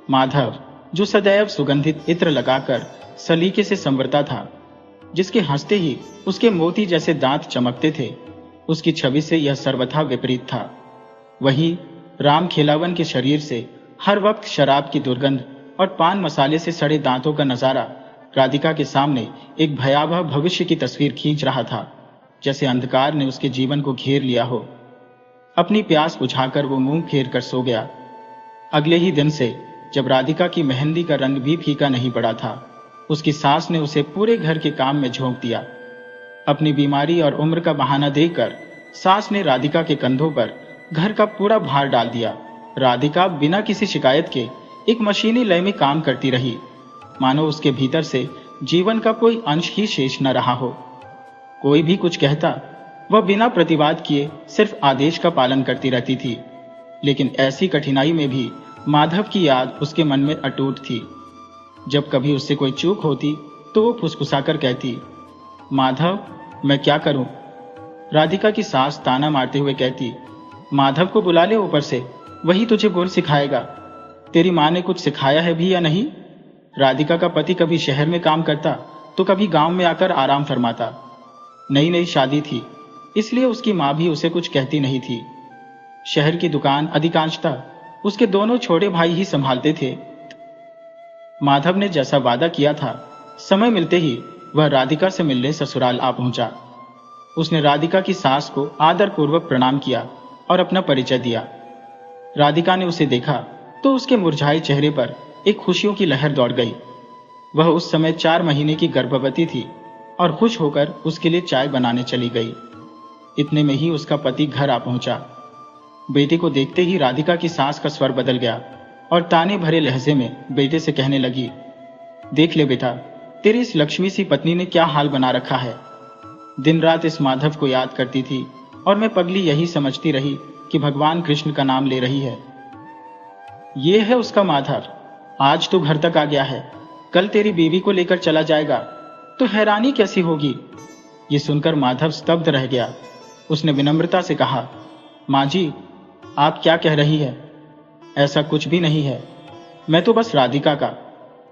Speaker 1: माधव, जो सदैव सुगंधित इत्र लगाकर सलीके से संवरता था, जिसके हंसते ही उसके मोती जैसे दांत चमकते थे, उसकी छवि से यह सर्वथा विपरीत था। वही राम खेलावन के शरीर से हर वक्त शराब की दुर्गंध और पान मसाले से सड़े दांतों का नजारा राधिका के सामने एक भयावह भविष्य की तस्वीर खींच रहा था, जैसे अंधकार ने उसके जीवन को घेर लिया हो। अपनी प्यास बुझाकर वो मुंह फेर कर सो गया। अगले ही दिन से जब राधिका की मेहंदी का रंग भी फीका नहीं पड़ा था, उसकी सास ने उसे पूरे घर के काम में झोंक दिया। अपनी बीमारी और उम्र का बहाना देकर सास ने राधिका के कंधों पर घर का पूरा भार डाल दिया। राधिका बिना किसी शिकायत के एक मशीनी लय में काम करती रही, मानो उसके भीतर से जीवन का कोई अंश ही शेष न रहा हो। कोई भी कुछ कहता, वह बिना प्रतिवाद किए सिर्फ आदेश का पालन करती रहती थी। लेकिन ऐसी कठिनाई में भी माधव की याद उसके मन में अटूट थी। जब कभी उससे कोई चूक होती तो वो फुसफुसाकर कहती, माधव मैं क्या करूं? राधिका की सास ताना मारते हुए कहती, माधव को बुला ले ऊपर से, वही तुझे गुण सिखाएगा। तेरी माँ ने कुछ सिखाया है भी या नहीं? राधिका का पति कभी शहर में काम करता तो कभी गांव में आकर आराम फरमाता। नई नई शादी थी, इसलिए उसकी माँ भी उसे कुछ कहती नहीं थी। शहर की दुकान अधिकांशतः उसके दोनों छोटे भाई ही संभालते थे। माधव ने जैसा वादा किया था, समय मिलते ही वह राधिका से मिलने ससुराल आ पहुंचा। उसने राधिका की सास को आदरपूर्वक प्रणाम किया और अपना परिचय दिया। राधिका ने उसे देखा तो उसके मुरझाए चेहरे पर एक खुशियों की लहर दौड़ गई। वह उस समय 4 महीने की गर्भवती थी और खुश होकर उसके लिए चाय बनाने चली गई। इतने में ही उसका पति घर आ पहुंचा। बेटे को देखते ही राधिका की सास का स्वर बदल गया और ताने भरे लहजे में बेटे से कहने लगी, देख ले बेटा, तेरी इस लक्ष्मी सी पत्नी ने क्या हाल बना रखा है। दिन रात इस माधव को याद करती थी और मैं पगली यही समझती रही कि भगवान कृष्ण का नाम ले रही है। ये है उसका माधव, आज तो घर तक आ गया है, कल तेरी बीवी को लेकर चला जाएगा तो हैरानी कैसी होगी। ये सुनकर माधव स्तब्ध रह गया। उसने विनम्रता से कहा, माँ जी, आप क्या कह रही है? ऐसा कुछ भी नहीं है, मैं तो बस राधिका का।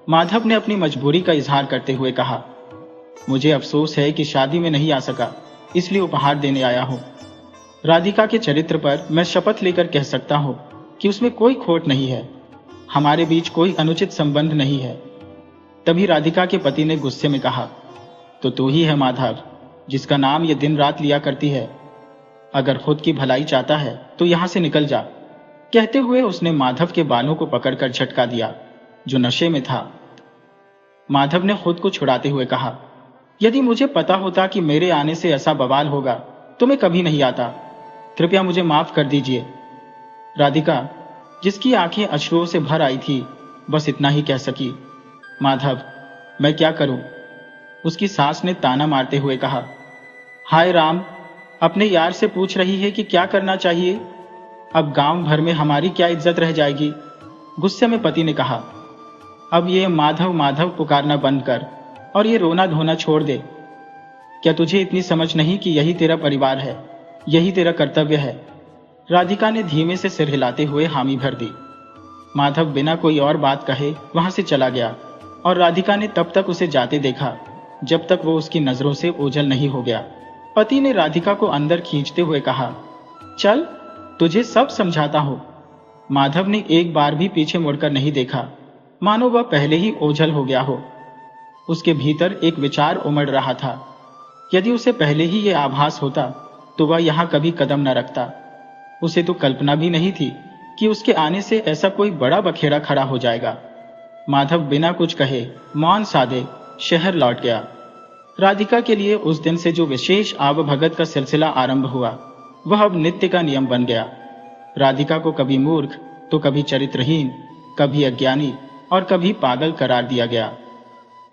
Speaker 1: माधव ने अपनी मजबूरी का इजहार करते हुए कहा, मुझे अफसोस है कि शादी में नहीं आ सका, इसलिए उपहार देने आया हूँ। राधिका के चरित्र पर मैं शपथ लेकर कह सकता हूँ कि उसमें कोई खोट नहीं है, हमारे बीच कोई अनुचित संबंध नहीं है। तभी राधिका के पति ने गुस्से में कहा, तो तू ही है माधव, जिसका नाम ये दिन रात लिया करती है। अगर खुद की भलाई चाहता है तो यहां से निकल जा। कहते हुए उसने माधव के बालों को पकड़कर झटका दिया, जो नशे में था। माधव ने खुद को छुड़ाते हुए कहा, यदि मुझे पता होता कि मेरे आने से ऐसा बवाल होगा तो मैं कभी नहीं आता। कृपया मुझे माफ कर दीजिए। राधिका, जिसकी आंखें अश्रुओं से भर आई थी, बस इतना ही कह सकी, माधव, मैं क्या करूं? उसकी सास ने ताना मारते हुए कहा, हाय राम, अपने यार से पूछ रही है कि क्या करना चाहिए? अब गांव भर में हमारी क्या इज्जत रह जाएगी? गुस्से में पति ने कहा, अब ये माधव माधव पुकारना बंद कर और ये रोना धोना छोड़ दे। क्या तुझे इतनी समझ नहीं कि यही तेरा परिवार है, यही तेरा कर्तव्य है? राधिका ने धीमे से सिर हिलाते हुए हामी भर दी। माधव बिना कोई और बात कहे वहां से चला गया और राधिका ने तब तक उसे जाते देखा जब तक वो उसकी नजरों से ओझल नहीं हो गया। पति ने राधिका को अंदर खींचते हुए कहा, चल, तुझे सब समझाता हूं। माधव ने एक बार भी पीछे मुड़कर नहीं देखा, मानो वह पहले ही ओझल हो गया हो। उसके भीतर एक विचार उमड़ रहा था, यदि उसे पहले ही यह आभास होता तो वह यहां कभी कदम न रखता। उसे तो कल्पना भी नहीं थी कि उसके आने से ऐसा कोई बड़ा बखेड़ा खड़ा हो जाएगा। माधव बिना कुछ कहे मौन साधे शहर लौट गया। राधिका के लिए उस दिन से जो विशेष आवभगत का सिलसिला आरंभ हुआ, वह अब नित्य का नियम बन गया। राधिका को कभी मूर्ख तो कभी चरित्रहीन, कभी अज्ञानी और कभी पागल करार दिया गया।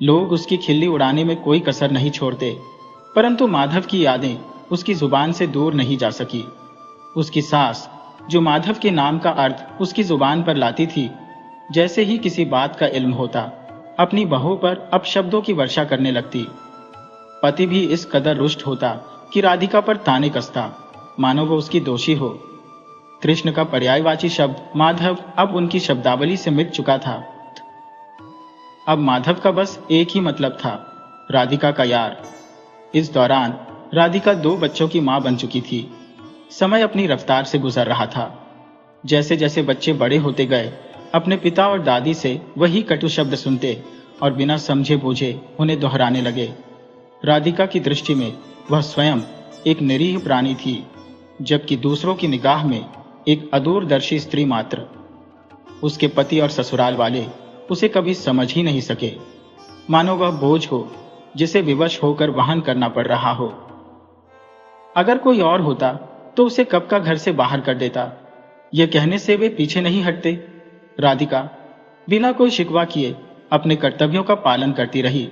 Speaker 1: लोग उसकी खिल्ली उड़ाने में कोई कसर नहीं छोड़ते, परंतु माधव की यादें उसकी जुबान से दूर नहीं जा सकी। उसकी सास, जो माधव के नाम का अर्थ उसकी जुबान पर लाती थी, जैसे ही किसी बात का इल्म होता, अपनी बहू पर अपशब्दों की वर्षा करने लगती। पति भी इस कदर रुष्ट होता कि राधिका पर ताने कसता, मानो वो उसकी दोषी हो। कृष्ण का पर्यायवाची शब्द माधव अब उनकी शब्दावली से मिट चुका था। अब माधव का बस एक ही मतलब था, राधिका का यार। इस दौरान राधिका 2 बच्चों की मां बन चुकी थी। समय अपनी रफ्तार से गुजर रहा था। जैसे जैसे बच्चे बड़े होते गए, अपने पिता और दादी से वही कटु शब्द सुनते और बिना समझे बूझे उन्हें दोहराने लगे। राधिका की दृष्टि में वह स्वयं एक निरीह प्राणी थी, जबकि दूसरों की निगाह में एक अदूरदर्शी स्त्री मात्र। उसके पति और ससुराल वाले उसे कभी समझ ही नहीं सके, मानो वह बोझ हो जिसे विवश होकर वहन करना पड़ रहा हो। अगर कोई और होता तो उसे कब का घर से बाहर कर देता। यह कहने से वे पीछे नहीं हटते। राधिका बिना कोई शिकवा किए अपने कर्तव्यों का पालन करती रही।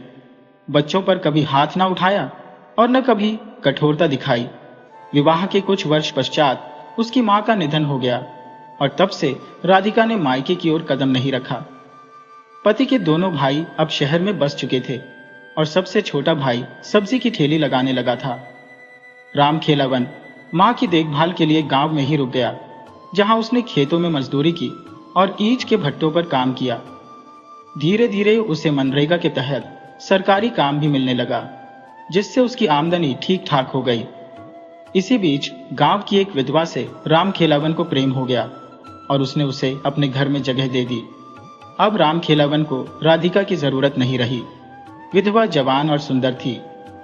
Speaker 1: बच्चों पर कभी हाथ ना उठाया और न कभी कठोरता दिखाई। विवाह के कुछ वर्ष पश्चात उसकी मां का निधन हो गया और तब से राधिका ने मायके की ओर कदम नहीं रखा। पति के दोनों भाई अब शहर में बस चुके थे और सबसे छोटा भाई सब्जी की ठेली लगाने लगा था। राम खेलावन मां की देखभाल के लिए गांव में ही रुक गया, जहां उसने खेतों में मजदूरी की और ईंट के भट्टों पर काम किया। धीरे धीरे उसे मनरेगा के तहत सरकारी काम भी मिलने लगा, जिससे उसकी आमदनी ठीक ठाक हो गई। इसी बीच गांव की एक विधवा से राम खेलावन को प्रेम हो गया और उसने उसे अपने घर में जगह दे दी। अब राम खेलावन को राधिका की जरूरत नहीं रही। विधवा जवान और सुंदर थी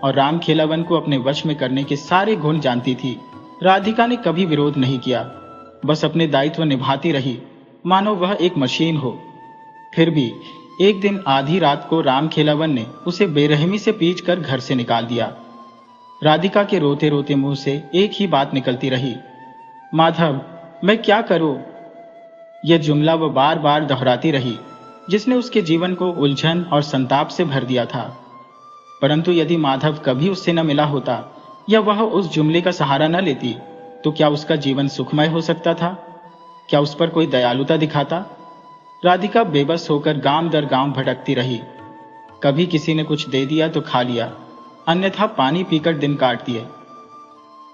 Speaker 1: और राम खेलावन को अपने वश में करने के सारे गुण जानती थी। राधिका ने कभी विरोध नहीं किया, बस अपने दायित्व निभाती रही, मानो वह एक मशीन हो। फिर भी एक दिन आधी रात को राम खेलावन ने उसे बेरहमी से पीटकर घर से निकाल दिया। राधिका के रोते रोते मुंह से एक ही बात निकलती रही, माधव, मैं क्या करूं? यह जुमला वो बार बार दोहराती रही, जिसने उसके जीवन को उलझन और संताप से भर दिया था। परंतु यदि माधव कभी उससे न मिला होता या वह उस जुमले का सहारा न लेती, तो क्या उसका जीवन सुखमय हो सकता था? क्या उस पर कोई दयालुता दिखाता? राधिका बेबस होकर गांव दर गांव भटकती रही। कभी किसी ने कुछ दे दिया तो खा लिया, अन्यथा पानी पीकर दिन काट दिए।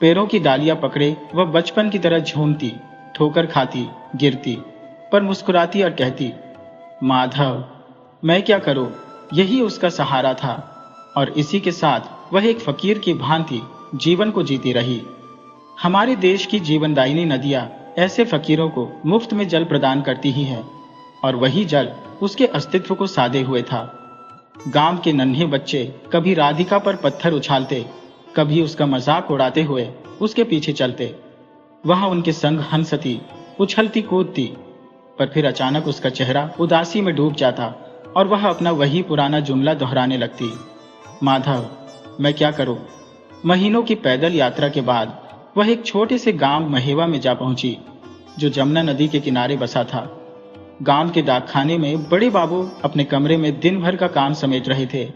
Speaker 1: पैरों की डालियां पकड़े वह बचपन की तरह झूमती, ठोकर खाती, गिरती, पर मुस्कुराती और कहती, माधव, मैं क्या करूं? यही उसका सहारा था और इसी के साथ वह एक फकीर की भांति जीवन को जीती रही। हमारे देश की जीवनदायिनी नदियां ऐसे फकीरों को मुफ्त में जल प्रदान करती ही हैं, और वही जल उसके अस्तित्व को साधे हुए था। गांव के नन्हे बच्चे कभी राधिका पर पत्थर उछालते, कभी उसका मजाक उड़ाते हुए उसके पीछे चलते। वहां उनके संग हंसती, उछलती कूदती, पर फिर अचानक उसका चेहरा उदासी में डूब जाता और वह अपना वही पुराना जुमला दोहराने लगती, माधव मैं क्या करूं। महीनों की पैदल यात्रा के बाद वह एक छोटे से गांव महेवा में जा पहुंची, जो जमुना नदी के किनारे बसा था। गांव के डाकखाने में बड़े बाबू अपने कमरे में दिन भर का काम समेट रहे थे,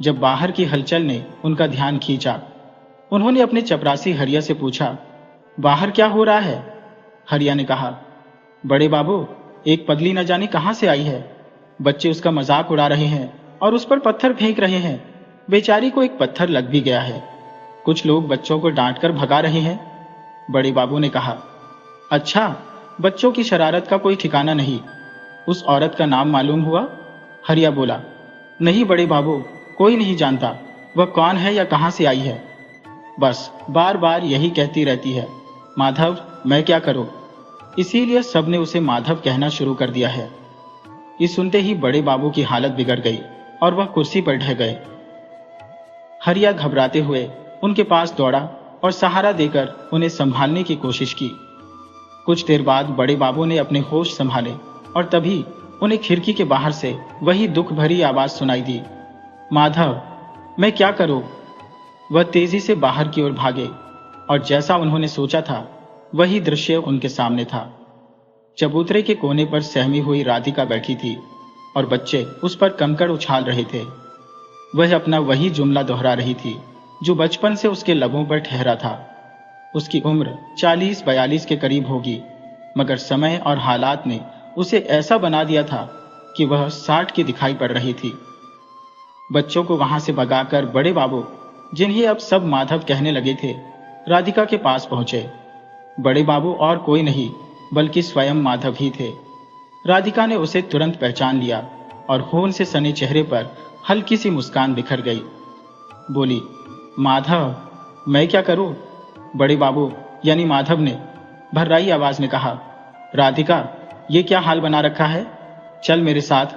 Speaker 1: जब बाहर की हलचल ने उनका ध्यान खींचा। उन्होंने अपने चपरासी हरिया से पूछा, बाहर क्या हो रहा है? हरिया ने कहा, बड़े बाबू, एक पगली न जाने कहां से आई है। बच्चे उसका मजाक उड़ा रहे हैं और उस पर पत्थर फेंक रहे हैं। बेचारी को एक पत्थर लग भी गया है। कुछ लोग बच्चों को डांटकर भगा रहे हैं। बड़े बाबू ने कहा, अच्छा, बच्चों की शरारत का कोई ठिकाना नहीं। उस औरत का नाम मालूम हुआ? हरिया बोला, नहीं बड़े बाबू, कोई नहीं जानता वह कौन है या कहां से आई है। बस बार बार यही कहती रहती है, माधव मैं क्या करूं। इसीलिए सबने उसे माधव कहना शुरू कर दिया है। ये सुनते ही बड़े बाबू की हालत बिगड़ गई और वह कुर्सी पर ढह गए। हरिया घबराते हुए उनके पास दौड़ा और सहारा देकर उन्हें संभालने की कोशिश की। कुछ देर बाद बड़े बाबू ने अपने होश संभाले और तभी उन्हें खिड़की के बाहर से वही दुख भरी आवाज सुनाई दी, माधव मैं क्या करूं। वह तेजी से बाहर की ओर भागे और जैसा उन्होंने सोचा था वही दृश्य उनके सामने था। चबूतरे के कोने पर सहमी हुई राधिका बैठी थी और बच्चे उस पर कंकड़ उछाल रहे थे। वह अपना वही जुमला दोहरा रही थी जो बचपन से उसके लबों पर ठहरा था। उसकी उम्र 40-42 के करीब होगी, मगर समय और हालात ने उसे ऐसा बना दिया था कि वह 60 की दिखाई पड़ रही थी। बच्चों को वहां से भगाकर बड़े बाबू, जिन्हें अब सब माधव कहने लगे थे, राधिका के पास पहुंचे। बड़े बाबू और कोई नहीं बल्कि स्वयं माधव ही थे। राधिका ने उसे तुरंत पहचान लिया और होन से सने चेहरे पर हल्की सी मुस्कान बिखर गई। बोली, माधव मैं क्या करूं। बड़े बाबू यानी माधव ने भर्राई आवाज में कहा, राधिका ये क्या हाल बना रखा है, चल मेरे साथ।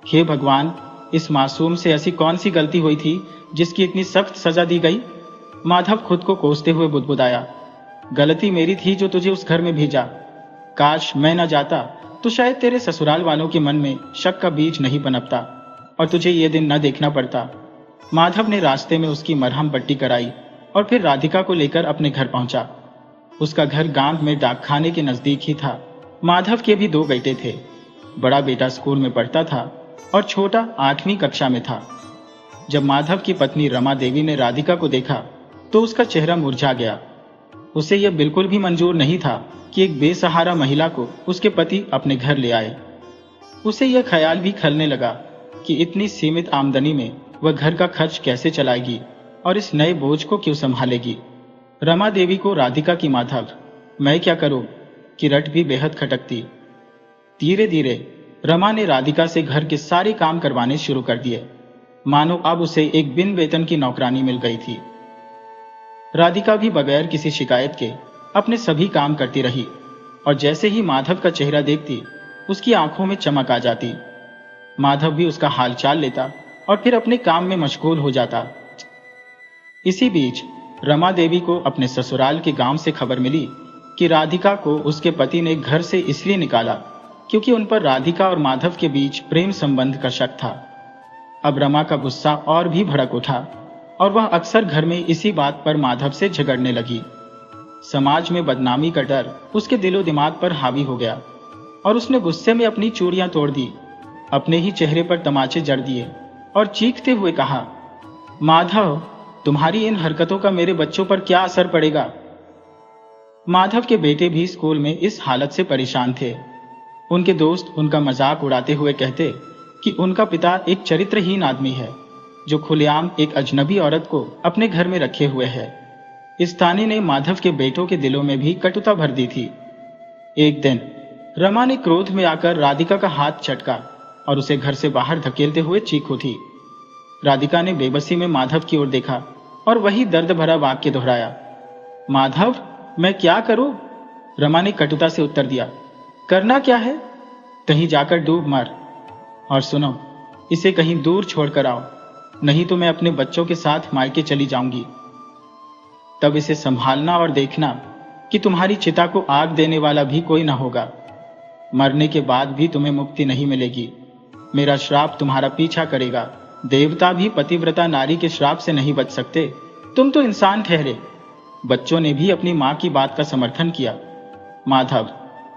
Speaker 1: हे भगवान, इस मासूम से ऐसी कौन सी गलती हुई थी जिसकी इतनी सख्त सजा दी गई। माधव खुद को कोसते हुए बुदबुदाया, गलती मेरी थी जो तुझे उस घर में भेजा। काश मैं न जाता तो शायद तेरे ससुराल वालों के मन में शक का बीज नहीं पनपता और तुझे ये दिन न देखना पड़ता। माधव ने रास्ते में उसकी मरहम पट्टी कराई और फिर राधिका को लेकर अपने घर पहुंचा। उसका घर गांव में डाकखाने के नजदीक ही था। माधव के भी 2 बेटे थे। बड़ा बेटा स्कूल में पढ़ता था और छोटा 8वीं कक्षा में था। जब माधव की पत्नी रमा देवी ने राधिका को देखा तो उसका चेहरा मुरझा गया। उसे यह बिल्कुल भी मंजूर नहीं था कि एक बेसहारा महिला को उसके पति अपने घर ले आए। उसे यह ख्याल भी खलने लगा कि इतनी सीमित आमदनी में वह घर का खर्च कैसे चलाएगी और इस नए बोझ को क्यों संभालेगी। रमा देवी को राधिका की माधव मैं क्या करूं कि रट भी बेहद खटकती। धीरे धीरे रमा ने राधिका से घर के सारे काम करवाने शुरू कर दिए, मानो अब उसे एक बिन वेतन की नौकरानी मिल गई थी। राधिका भी बगैर किसी शिकायत के अपने सभी काम करती रही और जैसे ही माधव का चेहरा देखती उसकी आंखों में चमक आ जाती। माधव भी उसका हालचाल लेता और फिर अपने काम में मशगूल हो जाता। इसी बीच रमा देवी को अपने ससुराल के गांव से खबर मिली कि राधिका को उसके पति ने घर से इसलिए निकाला क्योंकि उन पर राधिका और माधव के बीच प्रेम संबंध का शक था। अब रमा का गुस्सा और भी भड़क उठा और वह अक्सर घर में इसी बात पर माधव से झगड़ने लगी। समाज में बदनामी का डर उसके दिलो दिमाग पर हावी हो गया और उसने गुस्से में अपनी चूड़ियां तोड़ दी, अपने ही चेहरे पर तमाचे जड़ दिए और चीखते हुए कहा, माधव तुम्हारी इन हरकतों का मेरे बच्चों पर क्या असर पड़ेगा। माधव के बेटे भी स्कूल में इस हालत से परेशान थे। उनके दोस्त उनका मजाक उड़ाते हुए कहते कि उनका पिता एक चरित्रहीन आदमी है जो खुलेआम एक अजनबी औरत को अपने घर में रखे हुए है। इस ताने ने माधव के बेटों के दिलों में भी कटुता भर दी थी। एक दिन रमा ने क्रोध में आकर राधिका का हाथ चटका और उसे घर से बाहर धकेलते हुए चीख उठी। राधिका ने बेबसी में माधव की ओर देखा और वही दर्द भरा वाक्य दोहराया, माधव मैं क्या करूं? रमा ने कटुता से उत्तर दिया, करना क्या है? कहीं जाकर डूब मर। और सुनो, इसे कहीं दूर छोड़कर आओ, नहीं तो मैं अपने बच्चों के साथ मायके चली जाऊंगी। तब इसे संभालना और देखना कि तुम्हारी चिता को आग देने वाला भी कोई ना होगा। मरने के बाद भी तुम्हें मुक्ति नहीं मिलेगी। मेरा श्राप तुम्हारा पीछा करेगा। देवता भी पतिव्रता नारी के श्राप से नहीं बच सकते। तुम तो इंसान ठहरे। बच्चों ने भी अपनी मां की बात का समर्थन किया। माधव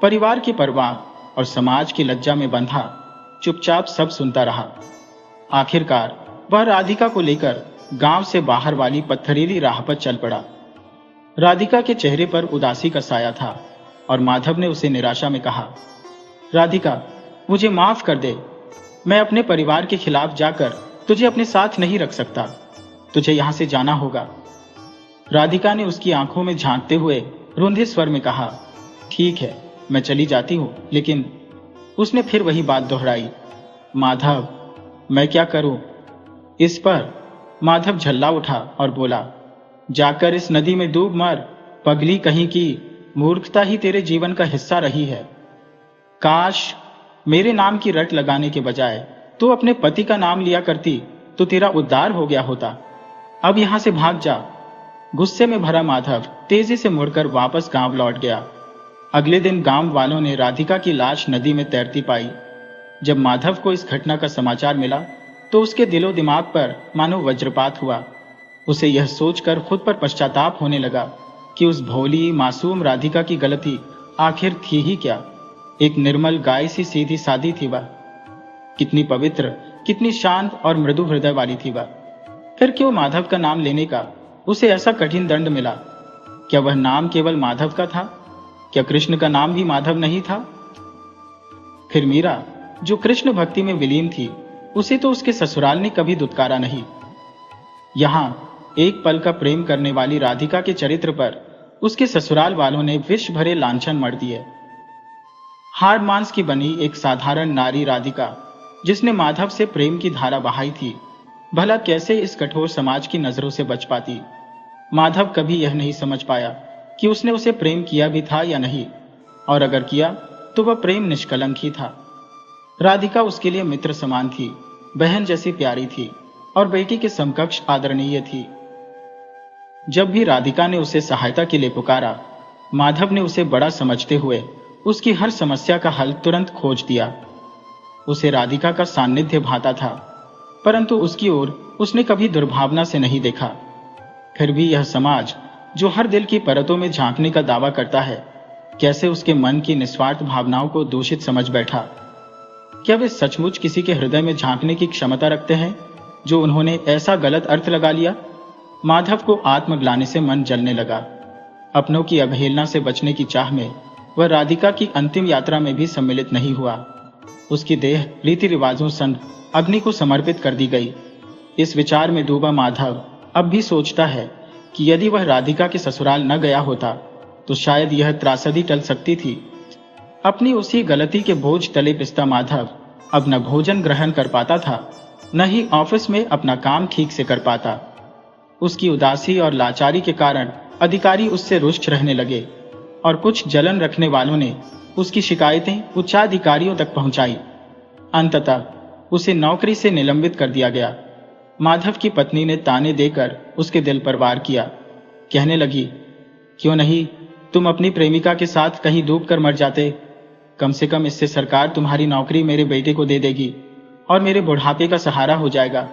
Speaker 1: परिवार की परवाह और समाज की लज्जा में बंधा चुपचाप सब सुनता रहा। आखिरकार वह राधिका को लेकर गांव से बाहर वाली पत्थरीली राह पर चल पड़ा। राधिका के चेहरे पर उदासी का साया था और माधव ने उसे निराशा में कहा, राधिका मुझे माफ कर दे। मैं अपने परिवार के खिलाफ जाकर तुझे अपने साथ नहीं रख सकता। तुझे यहां से जाना होगा। राधिका ने उसकी आंखों में झांकते हुए रुंधे स्वर में कहा, ठीक है मैं चली जाती हूं, लेकिन उसने फिर वही बात दोहराई, माधव मैं क्या करूं? इस पर माधव झल्ला उठा और बोला, जाकर इस नदी में डूब मर। पगली कहीं की, मूर्खता ही तेरे जीवन का हिस्सा रही है। काश मेरे नाम की रट लगाने के बजाय तू अपने पति का नाम लिया करती तो तेरा उद्धार हो गया होता। अब यहां से भाग जा। गुस्से में भरा माधव तेजी से मुड़कर वापस गांव लौट गया। अगले दिन गांव वालों ने राधिका की लाश नदी में तैरती पाई। जब माधव को इस घटना का समाचार मिला तो उसके दिलो दिमाग पर मानो वज्रपात हुआ। उसे यह सोचकर खुद पर पश्चाताप होने लगा कि उस भोली मासूम राधिका की गलती आखिर थी ही क्या। एक निर्मल गाय सी सीधी सादी थी वह। कितनी पवित्र, कितनी शांत और मृदु हृदय वाली थी वह। फिर क्यों माधव का नाम लेने का उसे ऐसा कठिन दंड मिला? क्या वह नाम केवल माधव का था? क्या कृष्ण का नाम भी माधव नहीं था? फिर मीरा जो कृष्ण भक्ति में विलीन थी, उसे तो उसके ससुराल ने कभी दुत्कारा नहीं। यहां एक पल का प्रेम करने वाली राधिका के चरित्र पर उसके ससुराल वालों ने विष भरे लांछन मढ़ दिए। हाड़ मांस की बनी एक साधारण नारी राधिका, जिसने माधव से प्रेम की धारा बहाई थी, भला कैसे इस कठोर समाज की नजरों से बच पाती? माधव कभी यह नहीं समझ पाया कि उसने उसे प्रेम किया भी था या नहीं, और अगर किया तो वह प्रेम निष्कलंक ही था। राधिका उसके लिए मित्र समान थी, बहन जैसी प्यारी थी और बेटी के समकक्ष आदरणीय थी। जब भी राधिका ने उसे सहायता के लिए पुकारा, माधव ने उसे बड़ा समझते हुए उसकी हर समस्या का हल तुरंत खोज दिया। उसे राधिका का सान्निध्य भाता था, परंतु उसकी ओर उसने कभी दुर्भावना से नहीं देखा। फिर भी यह समाज जो हर दिल की परतों में झांकने का दावा करता है, कैसे उसके मन की निस्वार्थ भावनाओं को दूषित समझ बैठा? क्या वे सचमुच किसी के हृदय में झांकने की क्षमता रखते हैं, जो उन्होंने ऐसा गलत अर्थ लगा लिया? माधव को आत्मग्लानि से मन जलने लगा। अपनों की अवहेलना से बचने की चाह में वह राधिका की अंतिम यात्रा में भी सम्मिलित नहीं हुआ। उसकी देह रीति रिवाजों संग अग्नि को समर्पित कर दी गई। इस विचार में डूबा माधव अब भी सोचता है कि यदि वह राधिका के ससुराल न गया होता तो शायद यह त्रासदी टल सकती थी। अपनी उसी गलती के बोझ तले पिसता माधव अब न भोजन ग्रहण कर पाता था, न ही ऑफिस में अपना काम ठीक से कर पाता। उसकी उदासी और लाचारी के कारण अधिकारी उससे रुष्ट रहने लगे और कुछ जलन रखने वालों ने उसकी शिकायतें उच्चाधिकारियों तक पहुंचाई। अंततः उसे नौकरी से निलंबित कर दिया गया। माधव की पत्नी ने ताने देकर उसके दिल पर वार किया। कहने लगी, क्यों नहीं तुम अपनी प्रेमिका के साथ कहीं डूब कर मर जाते? कम से कम इससे सरकार तुम्हारी नौकरी मेरे बेटे को दे देगी और मेरे बुढ़ापे का सहारा हो जाएगा।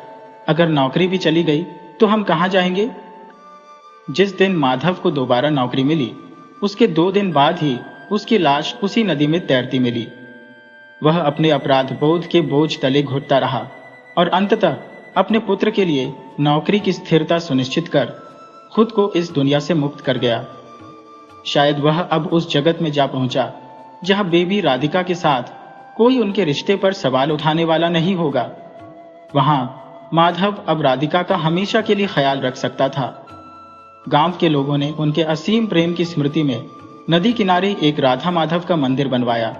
Speaker 1: अगर नौकरी भी चली गई तो हम कहां जाएंगे? जिस दिन माधव को दोबारा नौकरी मिली, उसके 2 दिन बाद ही उसकी लाश उसी नदी में तैरती मिली। वह अपने अपराध बोध के बोझ तले घुटता रहा और अंततः अपने पुत्र के लिए नौकरी की स्थिरता सुनिश्चित कर खुद को इस दुनिया से मुक्त कर गया। शायद वह अब उस जगत में जा पहुंचा जहां बेबी राधिका के साथ कोई उनके रिश्ते पर सवाल उठाने वाला नहीं होगा। वहां माधव अब राधिका का हमेशा के लिए ख्याल रख सकता था। गांव के लोगों ने उनके असीम प्रेम की स्मृति में नदी किनारे एक राधा माधव का मंदिर बनवाया,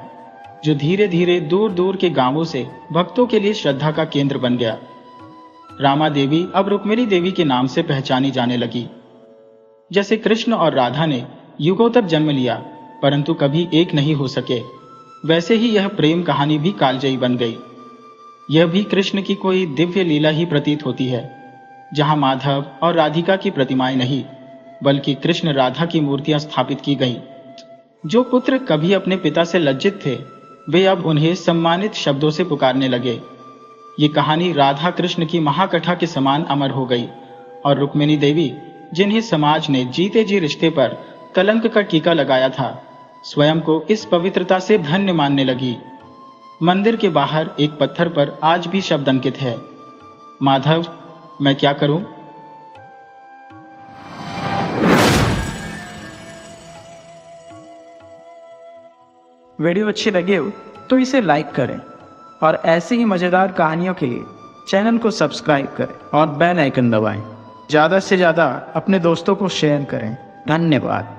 Speaker 1: जो धीरे धीरे दूर दूर के गांवों से भक्तों के लिए श्रद्धा का केंद्र बन गया। रामा देवी अब रुक्मिणी देवी के नाम से पहचानी जाने लगी। जैसे कृष्ण और राधा ने युगों तक जन्म लिया परंतु कभी एक नहीं हो सके, वैसे ही यह प्रेम कहानी भी कालजयी बन गई। यह भी कृष्ण की कोई दिव्य लीला ही प्रतीत होती है, जहां माधव और राधिका की प्रतिमाएं नहीं बल्कि कृष्ण राधा की मूर्तियां स्थापित की गईं। जो पुत्र कभी अपने पिता से लज्जित थे वे अब उन्हें सम्मानित शब्दों से पुकारने लगे। ये कहानी राधा कृष्ण की महाकथा के समान अमर हो गई और रुक्मिणी देवी, जिन्हें समाज ने जीते जी रिश्ते पर कलंक का टीका लगाया था, स्वयं को इस पवित्रता से धन्य मानने लगी। मंदिर के बाहर एक पत्थर पर आज भी शब्द अंकित है, माधव मैं क्या करूं।
Speaker 2: वीडियो अच्छी लगे हो तो इसे लाइक करें और ऐसी ही मज़ेदार कहानियों के लिए चैनल को सब्सक्राइब करें और बेल आइकन दबाएं। ज़्यादा से ज़्यादा अपने दोस्तों को शेयर करें। धन्यवाद।